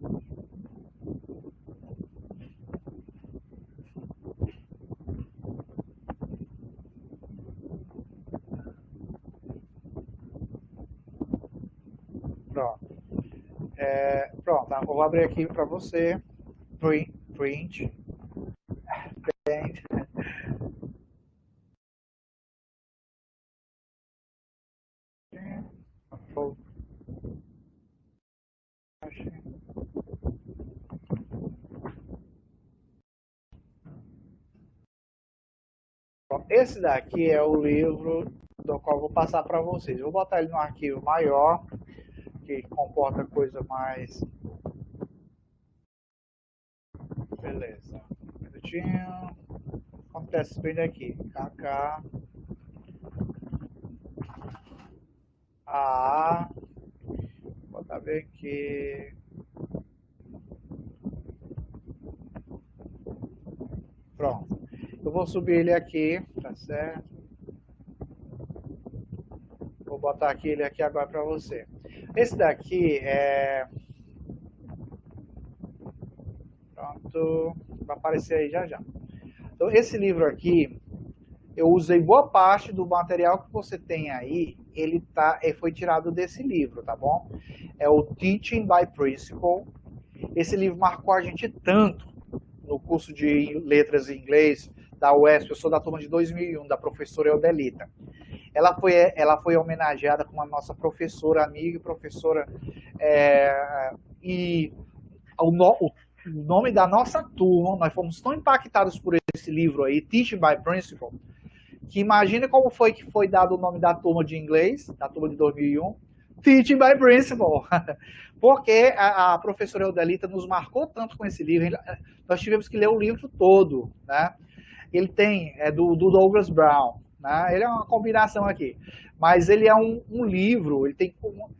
Pronto. Pronto, eu vou abrir aqui para você. Print. Esse daqui é o livro do qual eu vou passar para vocês. Eu vou botar ele no arquivo maior, que comporta coisa mais... Beleza. Um minutinho. Acontece bem daqui. KK. A. Vou botar bem aqui. Pronto. Eu vou subir ele aqui, tá certo? Vou botar aqui ele aqui agora para você. Esse daqui é... Pronto. Vai aparecer aí já já. Então, esse livro aqui, eu usei boa parte do material que você tem aí, ele foi tirado desse livro, tá bom? É o Teaching by Principle. Esse livro marcou a gente tanto no curso de letras em inglês da UESP. Eu sou da turma de 2001, da professora Eudelita. Ela foi homenageada como a nossa professora, amiga e professora, e o nome da nossa turma, nós fomos tão impactados por esse livro aí, Teaching by Principle, que imagina como foi que foi dado o nome da turma de inglês, da turma de 2001, Teaching by Principle. Porque a professora Eudelita nos marcou tanto com esse livro, nós tivemos que ler o livro todo, né? Ele é do Douglas Brown, né? Ele é uma combinação aqui, mas ele é um livro,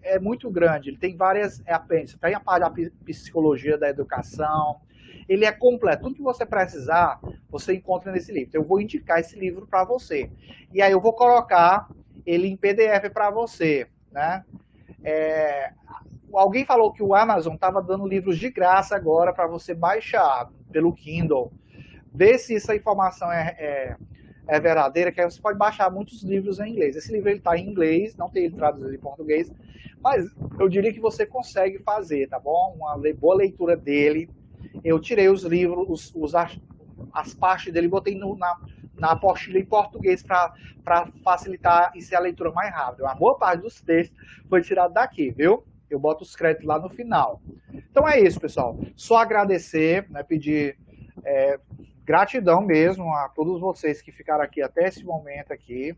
é muito grande, ele tem várias apêndices, tem a parte da psicologia da educação, ele é completo, tudo que você precisar, você encontra nesse livro. Então, eu vou indicar esse livro para você, e aí eu vou colocar ele em PDF para você, né? Alguém falou que o Amazon estava dando livros de graça agora para você baixar pelo Kindle. Vê se essa informação é verdadeira, que aí você pode baixar muitos livros em inglês. Esse livro está em inglês, não tem ele traduzido em português, mas eu diria que você consegue fazer, tá bom? Uma boa leitura dele. Eu tirei os livros, as partes dele, botei na apostila em português para facilitar e ser a leitura mais rápida. Uma boa parte dos textos foi tirado daqui, viu? Eu boto os créditos lá no final. Então é isso, pessoal. Só agradecer, né, pedir gratidão mesmo a todos vocês que ficaram aqui até esse momento aqui.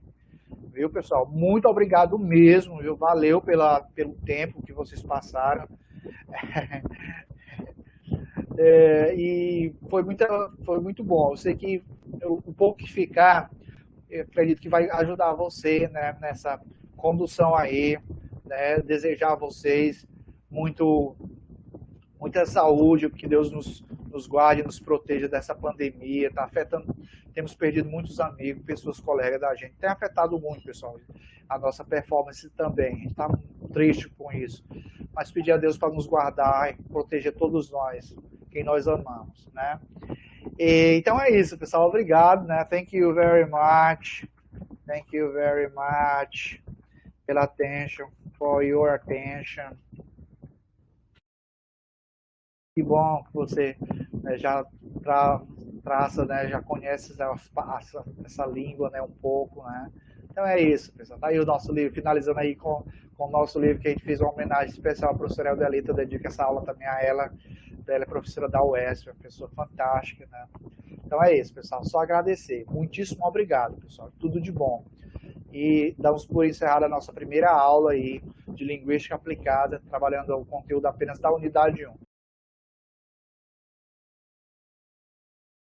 Viu, pessoal? Muito obrigado mesmo, viu? Valeu pelo tempo que vocês passaram. E foi muito bom. Eu sei que o pouco que ficar, eu acredito que vai ajudar você, né, nessa condução aí, né? Desejar a vocês muita saúde, que Deus nos guarde, nos proteja dessa pandemia. Está afetando, temos perdido muitos amigos, pessoas, colegas da gente. Tem afetado muito, pessoal, a nossa performance também. A gente está triste com isso. Mas pedir a Deus para nos guardar e proteger todos nós, quem nós amamos, né? Então é isso, pessoal. Obrigado, né? Thank you very much. Thank you very much pela attention, for your attention. Que bom que você já traça, né? Já conhece essa língua, né? Um pouco, né? Então é isso, pessoal. Tá aí o nosso livro, finalizando aí com o nosso livro que a gente fez uma homenagem especial à professora Eldelita. Eu dedico essa aula também a ela. Ela é professora da UESP, uma pessoa fantástica, né? Então é isso, pessoal. Só agradecer. Muitíssimo obrigado, pessoal. Tudo de bom. E damos por encerrada a nossa primeira aula aí de linguística aplicada, trabalhando o conteúdo apenas da unidade 1.